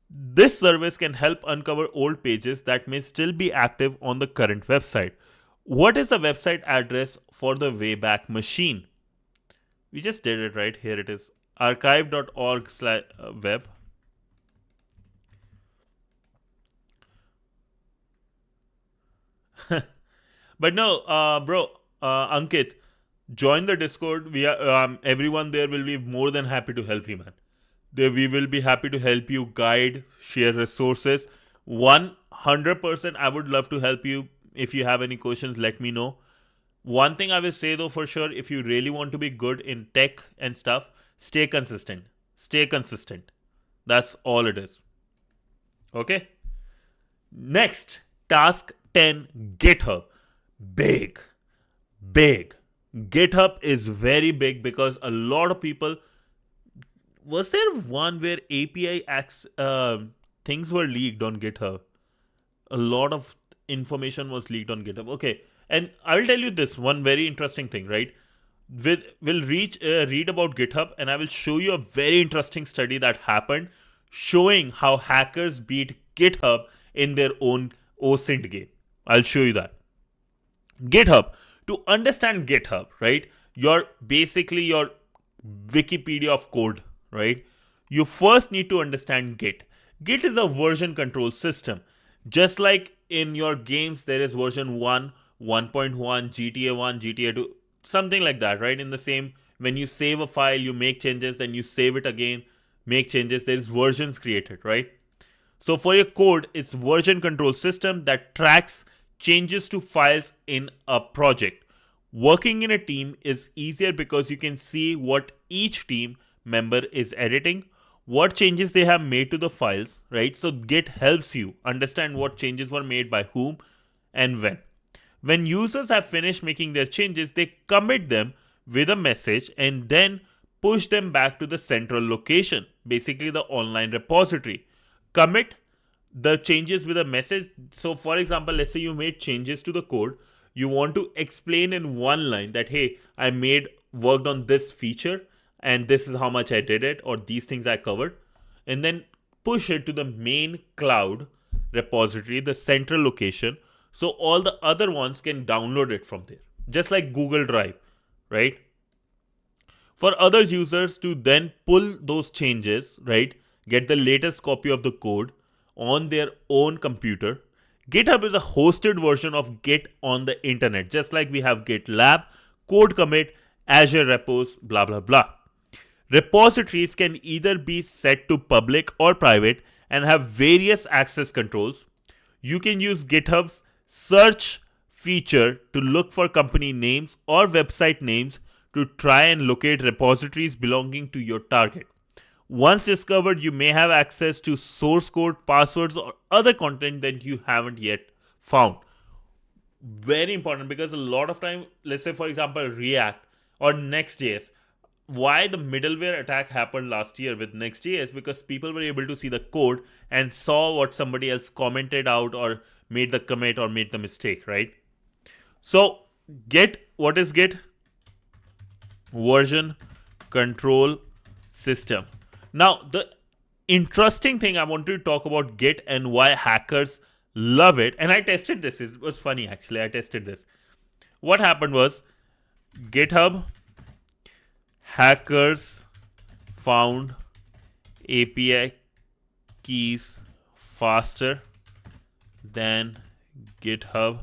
Speaker 1: This service can help uncover old pages that may still be active on the current website. What is the website address for the Wayback Machine? We just did it, right? Here it is. archive.org/web. But no, bro, Ankit, join the Discord. We are everyone there will be more than happy to help you, man. We will be happy to help you, guide, share resources. 100%, I would love to help you. If you have any questions, let me know. One thing I will say though, for sure, if you really want to be good in tech and stuff, stay consistent. Stay consistent. That's all it is. Okay. Next, task 10, GitHub. Big. GitHub is very big because a lot of people. Was there one where API things were leaked on GitHub? A lot of information was leaked on GitHub. Okay, and I'll tell you this one very interesting thing, right? We'll read about GitHub, and I will show you a very interesting study that happened showing how hackers beat GitHub in their own OSINT game. I'll show you that. GitHub. To understand GitHub, right? You're basically your Wikipedia of code, right? You first need to understand Git. Git is a version control system. Just like in your games, there is version 1, 1.1, GTA 1, GTA 2, something like that, right? In the same, when you save a file, you make changes, then you save it again, make changes, there is versions created, right? So for your code, it's version control system that tracks changes to files in a project. Working in a team is easier because you can see what each team member is editing, what changes they have made to the files, right? So Git helps you understand what changes were made by whom and when. When users have finished making their changes, they commit them with a message and then push them back to the central location, basically the online repository. Commit the changes with a message. So for example, let's say you made changes to the code. You want to explain in one line that, hey, I worked on this feature and this is how much I did it, or these things I covered, and then push it to the main cloud repository, the central location, so all the other ones can download it from there, just like Google Drive, right? For other users to then pull those changes, right, get the latest copy of the code on their own computer. GitHub is a hosted version of Git on the internet, just like we have GitLab, Code Commit, Azure Repos, blah, blah, blah. Repositories can either be set to public or private and have various access controls. You can use GitHub's search feature to look for company names or website names to try and locate repositories belonging to your target. Once discovered, you may have access to source code, passwords, or other content that you haven't yet found. Very important, because a lot of time, let's say for example React or Next.js, why the middleware attack happened last year with Next.js, because people were able to see the code and saw what somebody else commented out or made the commit or made the mistake, right? So Git, what is Git? Version control system. Now, the interesting thing I want to talk about Git and why hackers love it, and I tested this. It was funny actually. I tested this. What happened was, GitHub hackers found API keys faster than GitHub.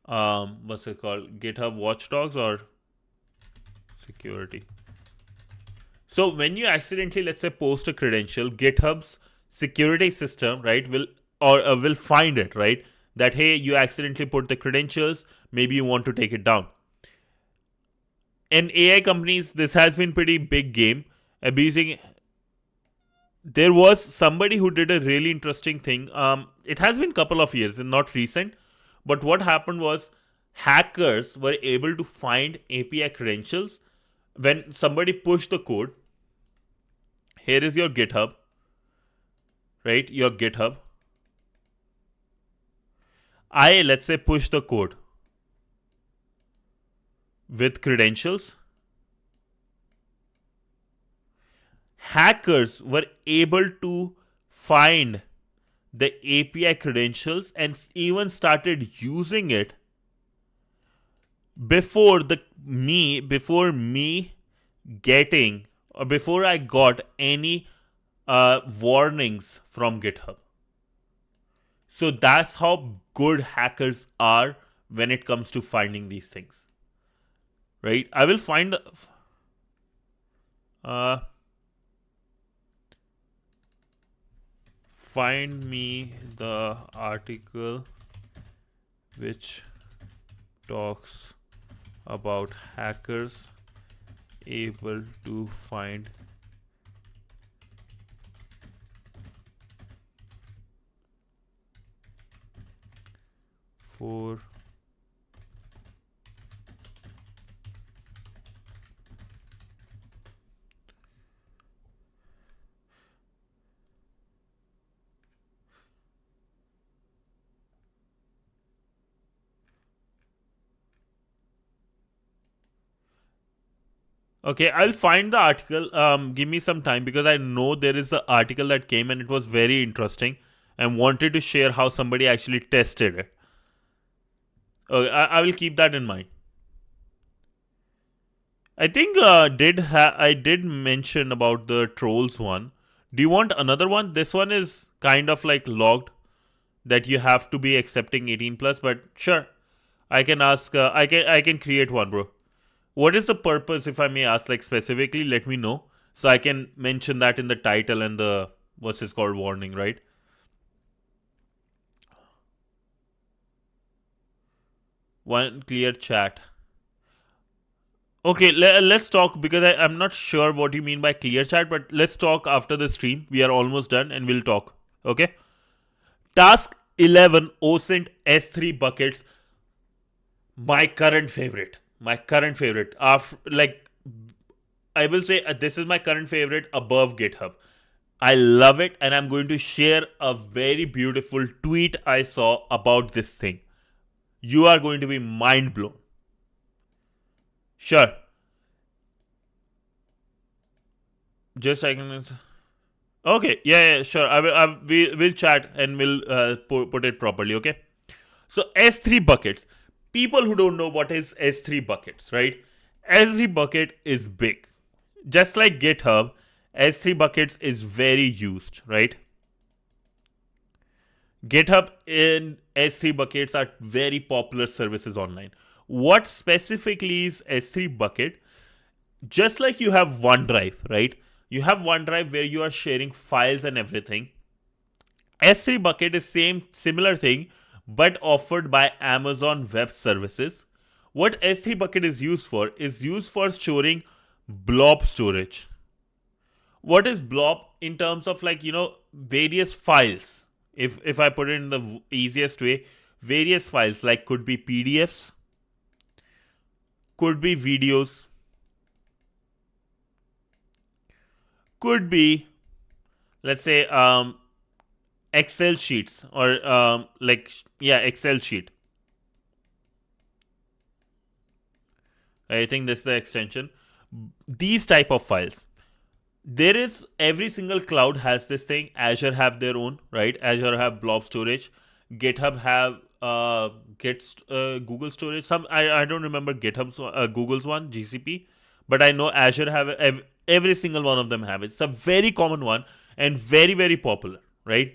Speaker 1: What's it called? GitHub watchdogs or security. So when you accidentally, let's say, post a credential, GitHub's security system, right, will find it, right, that hey, you accidentally put the credentials, maybe you want to take it down. And AI companies, this has been pretty big game abusing. There was somebody who did a really interesting thing. It has been a couple of years and not recent, but what happened was hackers were able to find API credentials when somebody pushed the code. Here is your GitHub, right? Your GitHub. Let's say, push the code with credentials. Hackers were able to find the API credentials and even started using it before I got any warnings from GitHub. So that's how good hackers are when it comes to finding these things, right? I will find find me the article which talks about hackers able to find for Okay, I'll find the article. Give me some time, because I know there is an article that came and it was very interesting and wanted to share how somebody actually tested it. Okay, I will keep that in mind. I think I did mention about the trolls one. Do you want another one? This one is kind of like logged that you have to be accepting 18 plus, but sure, I can ask. I can create one, bro. What is the purpose, if I may ask, like specifically? Let me know so I can mention that in the title and the what's this called warning, right? One clear chat. Okay, let's talk, because I'm not sure what you mean by clear chat, but let's talk after the stream. We are almost done and we'll talk. Okay. Task 11 OSINT S3 buckets. My current favorite. My current favorite. I will say this is my current favorite above GitHub. I love it, and I'm going to share a very beautiful tweet I saw about this thing. You are going to be mind blown. Sure. Just a second. Okay. Yeah. Sure. We'll chat and we'll put it properly. Okay. So S3 buckets. People who don't know what is S3 buckets, right? S3 bucket is big. Just like GitHub, S3 buckets is very used, right? GitHub and S3 buckets are very popular services online. What specifically is S3 bucket? Just like you have OneDrive, right? You have OneDrive where you are sharing files and everything. S3 bucket is similar thing, but offered by Amazon Web Services. What S3 bucket is used for storing blob storage. What is blob in terms of various files? If I put it in the easiest way, various files like could be PDFs, could be videos, could be, let's say, Excel sheets or Excel sheet. I think this is the extension. These type of files. There is every single cloud has this thing. Azure have their own, right? Azure have blob storage. GitHub have Google storage. I don't remember GitHub's Google's one, GCP, but I know Azure have every single one of them have it. It's a very common one and very, very popular, right?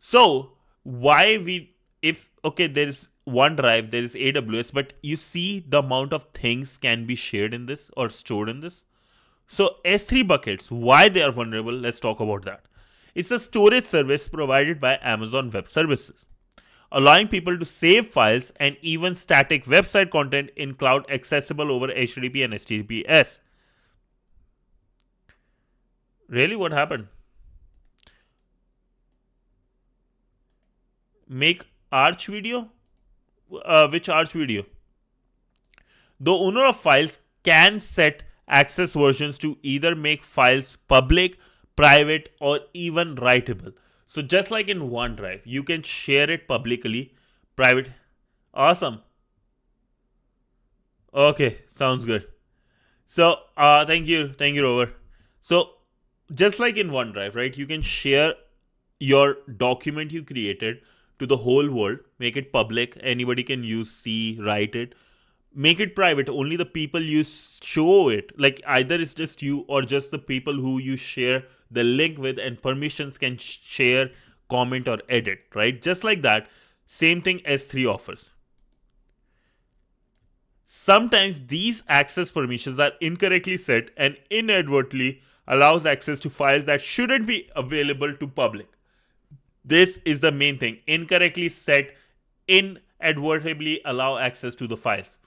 Speaker 1: So why there is OneDrive, there is AWS, but you see the amount of things can be shared in this or stored in this. So S3 buckets, why they are vulnerable? Let's talk about that. It's a storage service provided by Amazon Web Services, allowing people to save files and even static website content in cloud accessible over HTTP and HTTPS. Really, what happened? Make Arch video? Which Arch video? The owner of files can set access versions to either make files public, private, or even writable. So just like in OneDrive, you can share it publicly, private. Awesome. Okay, sounds good. So thank you, Rover. So just like in OneDrive, right? You can share your document you created to the whole world, make it public, anybody can see, write it. Make it private, only the people you show it, like either it's just you or just the people who you share the link with, and permissions can share, comment, or edit, right? Just like that, same thing S3 offers. Sometimes these access permissions are incorrectly set and inadvertently allows access to files that shouldn't be available to public. This is the main thing. Incorrectly set, inadvertently allow access to the files.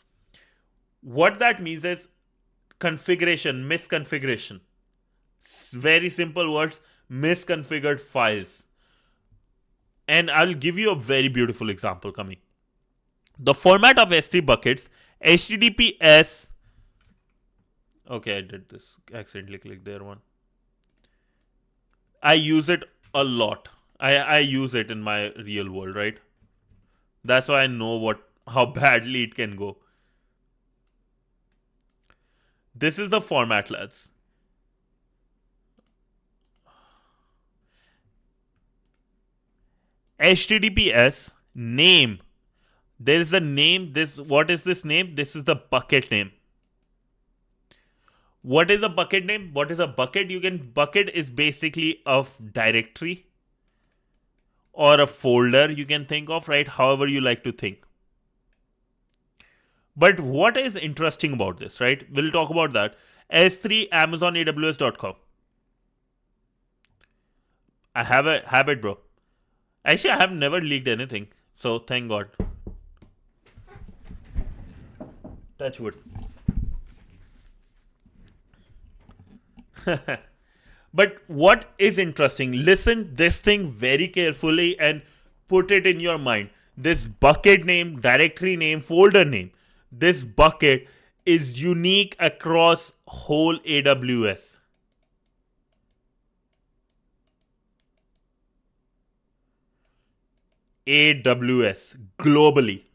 Speaker 1: What that means is configuration, misconfiguration. Very simple words, misconfigured files. And I'll give you a very beautiful example coming. The format of S3 buckets, HTTPS. Okay, I did this. Accidentally clicked there one. I use it a lot. I use it in my real world, right? That's why I know how badly it can go. This is the format, lads. HTTPS name. There is a name. What is this name? This is the bucket name. What is a bucket name? What is a bucket? Bucket is basically a directory or a folder you can think of, right? However you like to think. But what is interesting about this, right? We'll talk about that. S3 Amazon AWS.com. I have a habit, bro. Actually, I have never leaked anything. So thank God. Touch wood. But what is interesting, listen this thing very carefully and put it in your mind. This bucket name, directory name, folder name. this bucket is unique across whole AWS. AWS globally.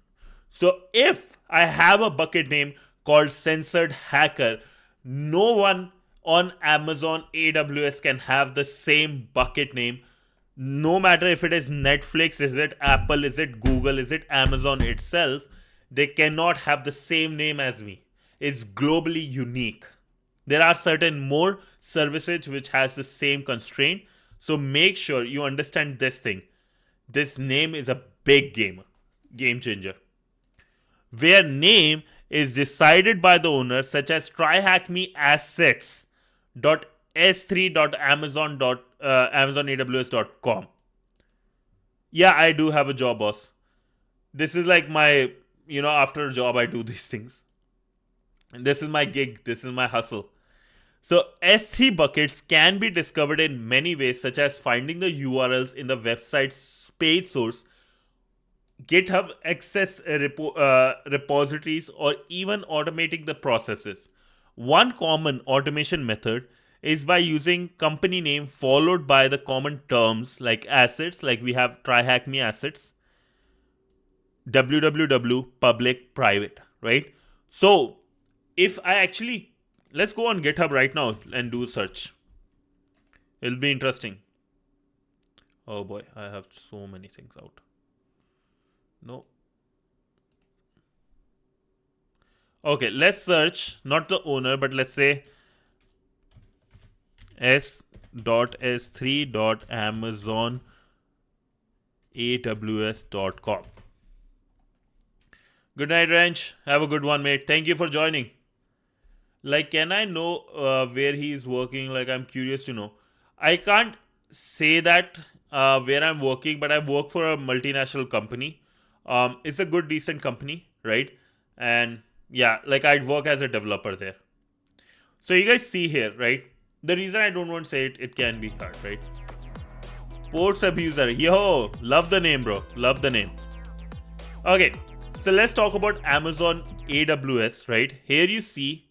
Speaker 1: So if I have a bucket name called Censored Hacker, no one on Amazon AWS can have the same bucket name. No matter if it is Netflix, is it Apple, is it Google, is it Amazon itself, they cannot have the same name as me. It's globally unique. There are certain more services which has the same constraint. So make sure you understand this thing. This name is a big game changer. Where name is decided by the owner, such as TryHackMe assets.s3.amazon.aws.com. Yeah, I do have a job, boss. This is like my, after a job, I do these things. And this is my gig. This is my hustle. So S3 buckets can be discovered in many ways, such as finding the URLs in the website's page source, GitHub access repositories, or even automating the processes. One common automation method is by using company name followed by the common terms like assets, like we have TryHackMe assets, www, public, private, right? So if I actually, let's go on GitHub right now and do a search. It'll be interesting. Oh boy, I have so many things out. No. Okay, let's search not the owner, but let's say s.s3.amazon.aws.com. Good night, Ranch. Have a good one, mate. Thank you for joining. Like, can I know where he is working? Like, I'm curious to know. I can't say that where I'm working, but I work for a multinational company. It's a good, decent company, right? And yeah, like I'd work as a developer there. So you guys see here, right? The reason I don't want to say it, it can be hard, right? Ports abuser. Yo, love the name, bro. Love the name. Okay, so let's talk about Amazon AWS, right? Here you see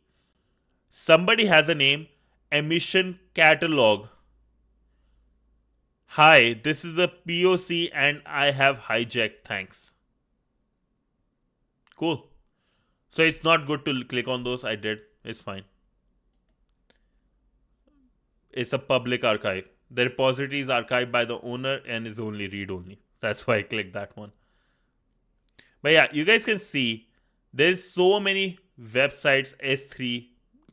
Speaker 1: somebody has a name, emission catalog. Hi, this is a POC and I have hijacked. Thanks. Cool. So it's not good to click on those. I did. It's fine. It's a public archive. The repository is archived by the owner and is only read-only. That's why I clicked that one. But yeah, you guys can see there's so many websites, S3,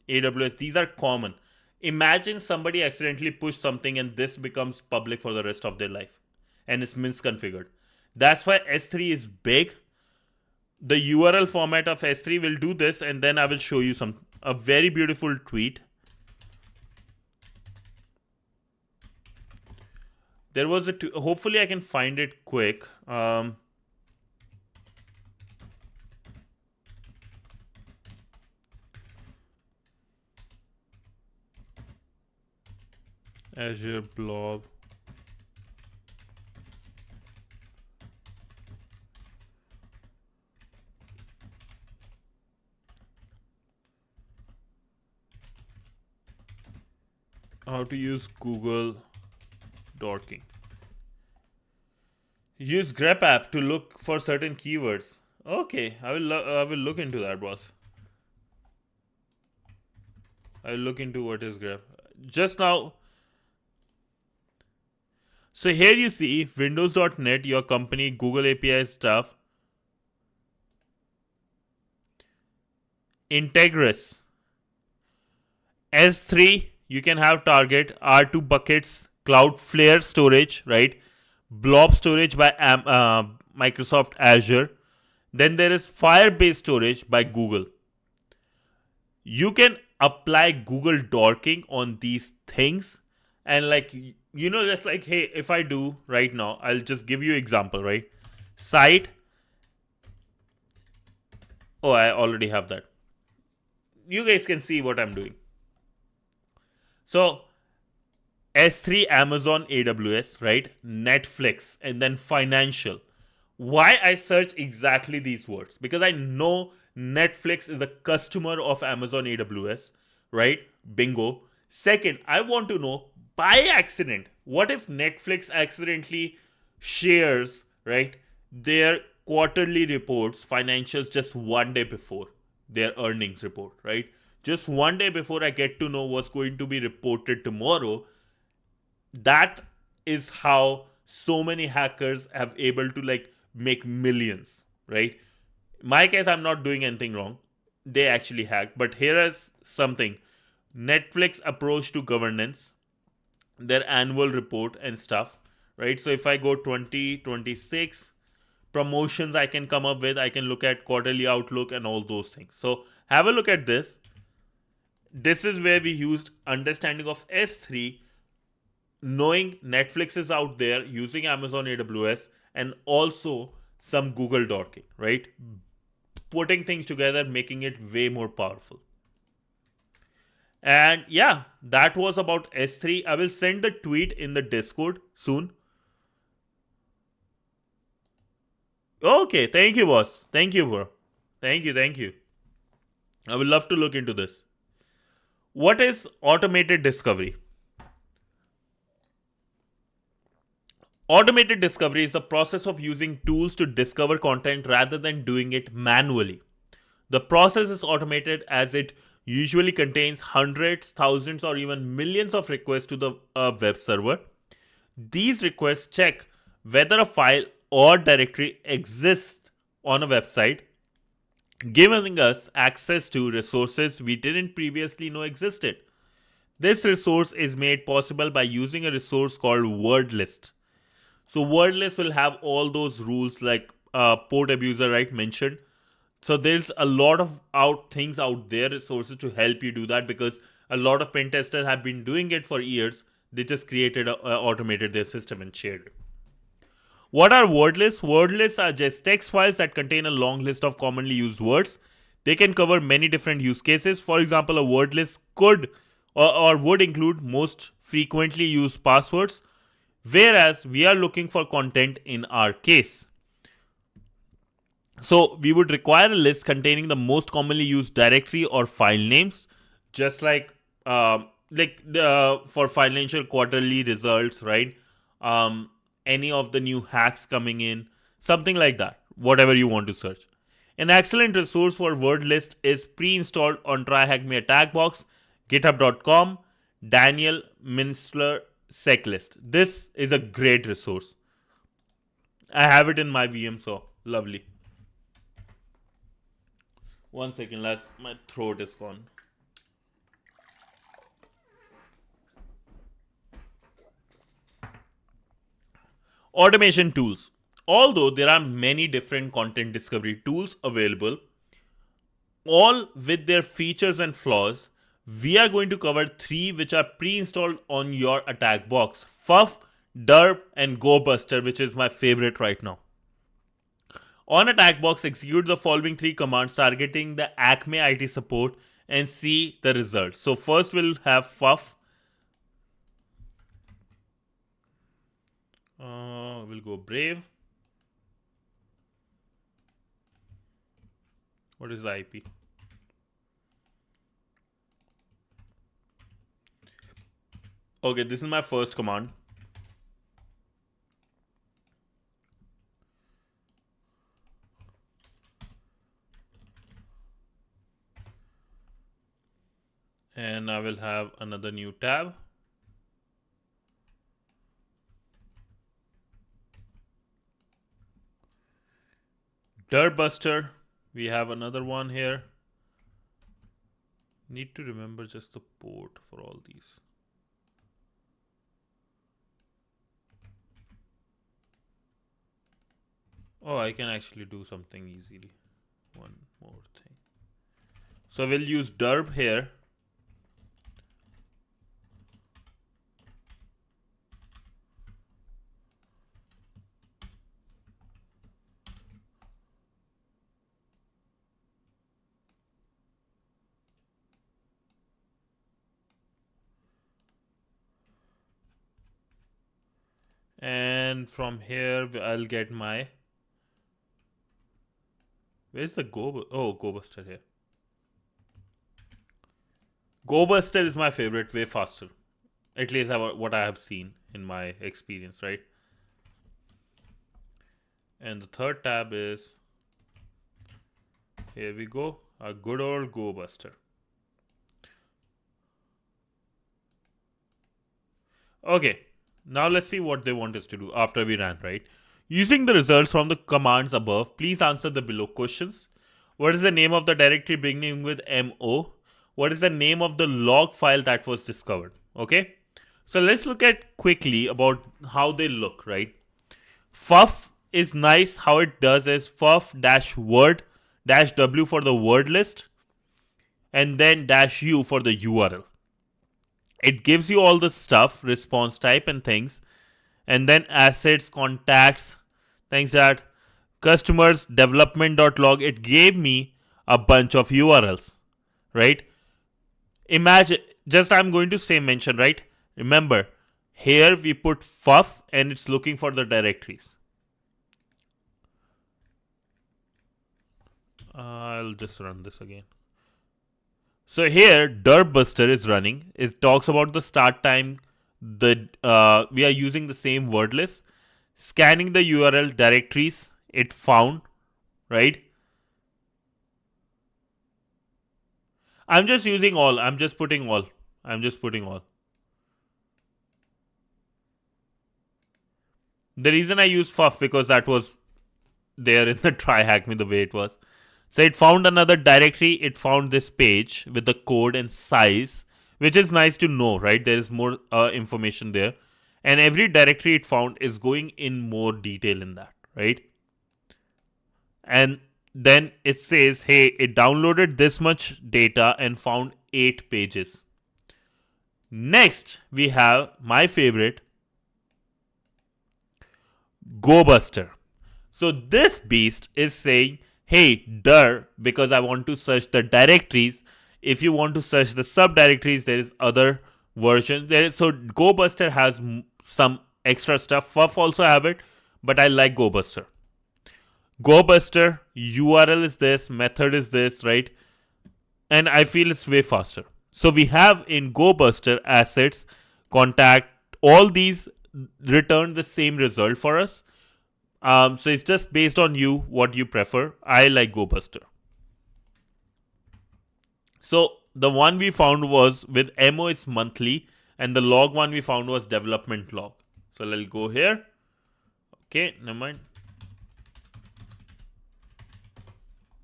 Speaker 1: AWS. These are common. Imagine somebody accidentally pushed something and this becomes public for the rest of their life. And it's misconfigured. That's why S3 is big. The URL format of S3 will do this, and then I will show you a very beautiful tweet. There was hopefully I can find it quick. Azure blog. How to use Google Dorking. Use grep app to look for certain keywords. Okay, I will look into that, boss. I will look into what is grep. Just now. So here you see Windows.net, your company, Google API stuff. Integris. S3, you can have target. R2 buckets, Cloudflare storage, right? Blob storage by Microsoft Azure. Then there is Firebase storage by Google. You can apply Google Dorking on these things. And like, just like, hey, if I do right now, I'll just give you example, right? Site. Oh, I already have that. You guys can see what I'm doing. So S3, Amazon AWS, right? Netflix, and then financial. Why I search exactly these words? Because I know Netflix is a customer of Amazon AWS, right? Bingo. Second, I want to know by accident, what if Netflix accidentally shares, right, their quarterly reports, financials just one day before their earnings report, right? Just one day before I get to know what's going to be reported tomorrow. That is how so many hackers have able to like make millions, right? My case, I'm not doing anything wrong. They actually hacked. But here is something. Netflix approach to governance, their annual report and stuff, right? So if I go 2026 promotions I can come up with, I can look at quarterly outlook and all those things. So have a look at this. This is where we used understanding of S3, knowing Netflix is out there, using Amazon AWS, and also some Google dorking, right? Putting things together, making it way more powerful. And yeah, that was about S3. I will send the tweet in the Discord soon. Okay, thank you, boss. Thank you, bro. Thank you. I would love to look into this. What is automated discovery? Automated discovery is the process of using tools to discover content rather than doing it manually. The process is automated as it usually contains hundreds, thousands, or even millions of requests to the web server. These requests check whether a file or directory exists on a website, giving us access to resources we didn't previously know existed. This resource is made possible by using a resource called word list. So word list will have all those rules like port abuser, right, mentioned. So there's a lot of things out there, resources to help you do that, because a lot of pen testers have been doing it for years. They just created, automated their system and shared it. What are word lists? Word lists are just text files that contain a long list of commonly used words. They can cover many different use cases. For example, a word list could or would include most frequently used passwords, whereas we are looking for content in our case. So we would require a list containing the most commonly used directory or file names, just like for financial quarterly results, right? Any of the new hacks coming in, something like that, whatever you want to search. An excellent resource for word list is pre-installed on TryHackMe attack box, github.com, Daniel Minstler Seclist. This is a great resource. I have it in my VM, so lovely. One second, my throat is gone. Automation tools. Although there are many different content discovery tools available, all with their features and flaws, we are going to cover 3 which are pre-installed on your attack box: FFUF, Dirb, and Gobuster, which is my favorite right now. On attack box, execute the following 3 commands targeting the Acme IT support and see the results. So first we'll have FFUF. We'll go Brave. What is the IP? Okay, this is my first command. And I will have another new tab. Dirtbuster, we have another one here. Need to remember just the port for all these. Oh, I can actually do something easily. One more thing. So we'll use Dirb here. And from here, I'll get my Where's the Gobuster here? Gobuster is my favorite, way faster. At least what I have seen in my experience, right? And the third tab is, here we go, a good old Gobuster. Okay, now let's see what they want us to do after we ran, right? Using the results from the commands above, please answer the below questions. What is the name of the directory beginning with MO? What is the name of the log file that was discovered? Okay, so let's look at quickly about how they look, right? FFUF is nice. How it does is FFUF-word -w for the word list and then -u for the URL. It gives you all the stuff, response type and things, and then assets, contacts, things that customers, development.log. It gave me a bunch of URLs, right? Imagine, just I'm going to say mention, right? Remember, here we put FFUF and it's looking for the directories. I'll just run this again. So here, Gobuster is running. It talks about the start time. We are using the same word list. Scanning the URL directories, it found, right? I'm just using all. I'm just putting all. The reason I use FFUF because that was there in the TryHackMe the way it was. So it found another directory. It found this page with the code and size, which is nice to know, right? There is more information there. And every directory it found is going in more detail in that, right? And then it says, hey, it downloaded this much data and found 8 pages. Next, we have my favorite, Gobuster. So this beast is saying, hey, dir, because I want to search the directories. If you want to search the subdirectories, there is other versions. So Gobuster has some extra stuff. FFUF also have it, but I like Gobuster. Gobuster, URL is this, method is this, right? And I feel it's way faster. So we have in Gobuster assets, contact, all these return the same result for us. So it's just based on you, what you prefer. I like Gobuster. So the one we found was with MO it's monthly, and the log one we found was development log. So let's go here. Okay, never mind.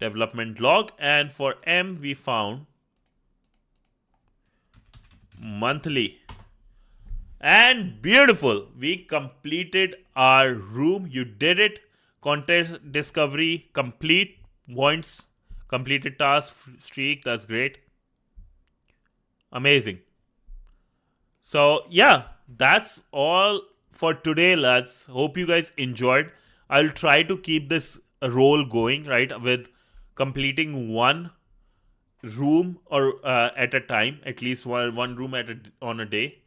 Speaker 1: Development log, and for M we found monthly. And beautiful, we completed our room. You did it. Content discovery complete. Points, completed task, streak. That's great. Amazing. So yeah, that's all for today, lads. Hope you guys enjoyed. I'll try to keep this roll going, right, with completing one room or at a time, at least one room on a day.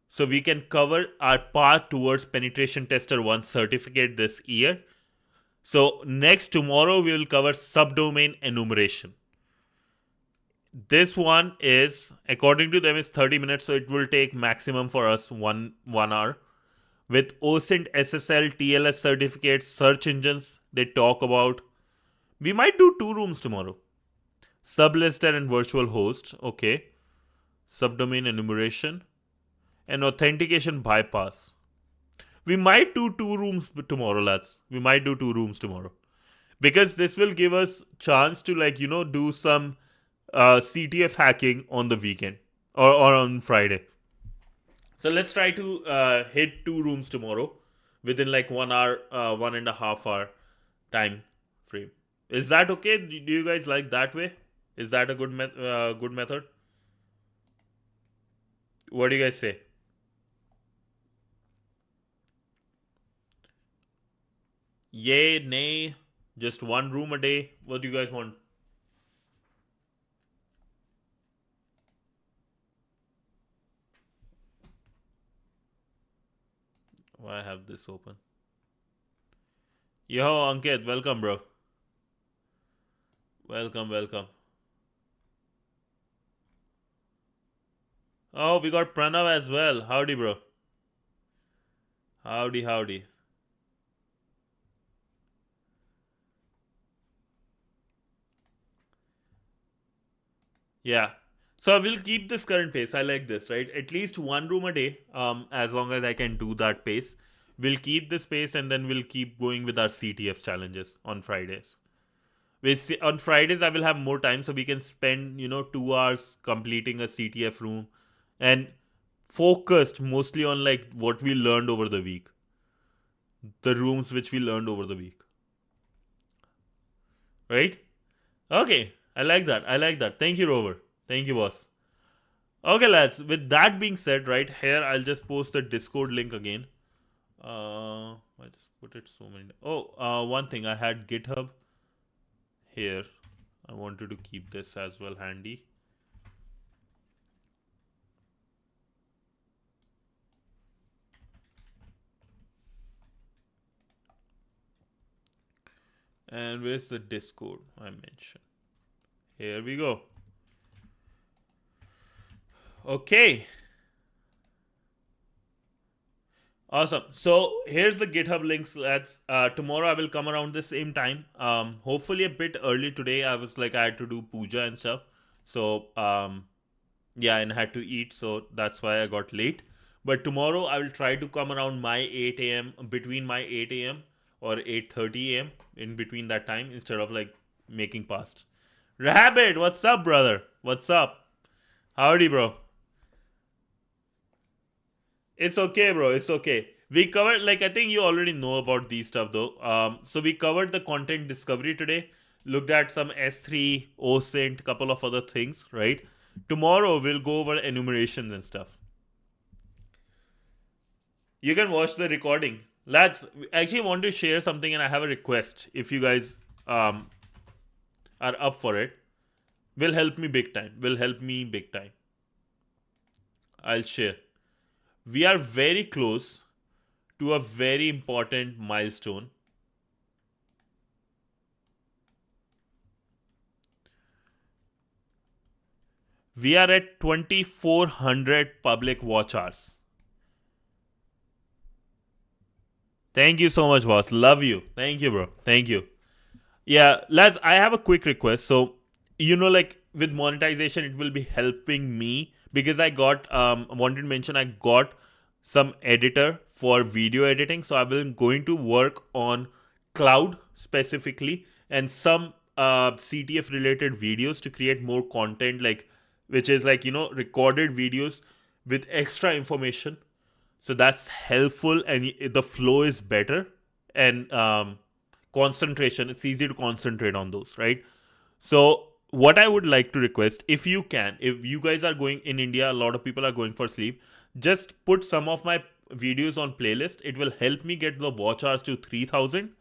Speaker 1: So we can cover our path towards Penetration Tester 1 certificate this year. So tomorrow we will cover subdomain enumeration. This one is, according to them, is 30 minutes, so it will take maximum for us one hour. With OSINT, SSL, TLS certificates, search engines, they talk about. We might do 2 rooms tomorrow. Sublister and virtual host, okay. Subdomain enumeration and authentication bypass. We might do 2 rooms tomorrow, lads. We might do 2 rooms tomorrow. Because this will give us chance to do some CTF hacking on the weekend or on Friday. So let's try to hit 2 rooms tomorrow within 1 hour, 1.5 hour time frame. Is that okay? Do you guys like that way? Is that a good method? What do you guys say? Yay, nay, just 1 room a day. What do you guys want? Why I have this open? Yo, Ankit, welcome, bro. Welcome, welcome. Oh, we got Pranav as well. Howdy, bro. Howdy, howdy. Yeah. So I will keep this current pace. I like this, right? At least one room a day, as long as I can do that pace. We'll keep this pace and then we'll keep going with our CTF challenges on Fridays. On Fridays, I will have more time so we can spend, 2 hours completing a CTF room and focused mostly on like what we learned over the week. The rooms which we learned over the week. Right? Okay. I like that. I like that. Thank you, Rover. Thank you, boss. Okay, lads. With that being said, right here, I'll just post the Discord link again. I just put it so many. Oh, one thing. I had GitHub here. I wanted to keep this as well handy. And where's the Discord I mentioned? Here we go. Okay. Awesome. So here's the GitHub links. Tomorrow I will come around the same time. Hopefully a bit early today. I was like I had to do puja and stuff. So yeah, and had to eat. So that's why I got late. But tomorrow I will try to come around my 8 a.m. between my 8 a.m. or 8:30 a.m. in between that time instead of like making past. Rabbit, what's up, brother? What's up? Howdy, bro. It's okay, bro. It's okay. We covered, like, I think you already know about these stuff, though. So we covered the content discovery today, looked at some S3, OSINT, couple of other things, right? Tomorrow we'll go over enumerations and stuff. You can watch the recording. Lads, I actually want to share something and I have a request. If you guys are up for it, will help me big time. I'll share. We are very close to a very important milestone. We are at 2400 public watch hours. Thank you so much, boss. Love you. Thank you, bro. Thank you. Yeah, lads, I have a quick request. So, like with monetization, it will be helping me because I got, wanted to mention, I got some editor for video editing. So, I will going to work on cloud specifically and some CTF related videos to create more content, like which is like, recorded videos with extra information. So that's helpful and the flow is better and concentration. It's easy to concentrate on those, right? So what I would like to request, if you guys are going in India, a lot of people are going for sleep, just put some of my videos on playlist. It will help me get the watch hours to 3000.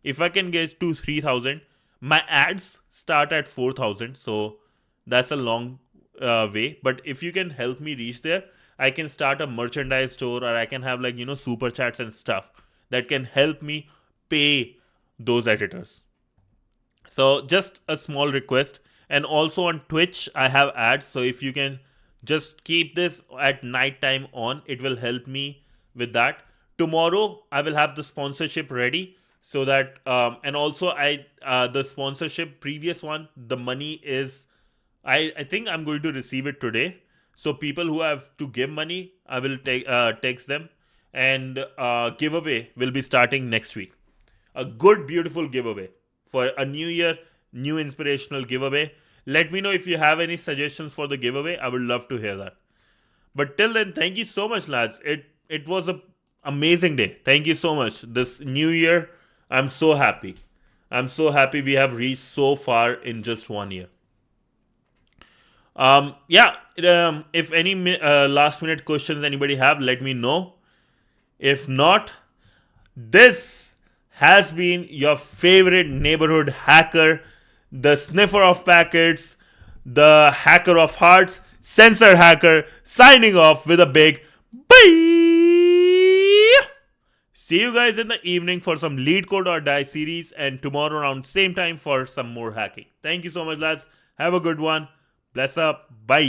Speaker 1: If I can get to 3000, my ads start at 4000. So that's a long way. But if you can help me reach there, I can start a merchandise store or I can have like, super chats and stuff that can help me pay those editors. So just a small request. And also on Twitch, I have ads. So if you can just keep this at night time on, it will help me with that. Tomorrow, I will have the sponsorship ready so that, and also the sponsorship previous one, the money is, I think I'm going to receive it today. So people who have to give money, I will text them, and giveaway will be starting next week. A good, beautiful giveaway for a new year, new inspirational giveaway. Let me know if you have any suggestions for the giveaway. I would love to hear that. But till then, thank you so much, lads. It was an amazing day. Thank you so much. This new year, I'm so happy. I'm so happy we have reached so far in just 1 year. If any last minute questions anybody have, let me know. If not, this has been your favorite neighborhood hacker, the sniffer of packets, the hacker of hearts, censor hacker, signing off with a big bye. See you guys in the evening for some lead code or die series, and tomorrow around same time for some more hacking. Thank you so much, lads. Have a good one. Bless up. Bye.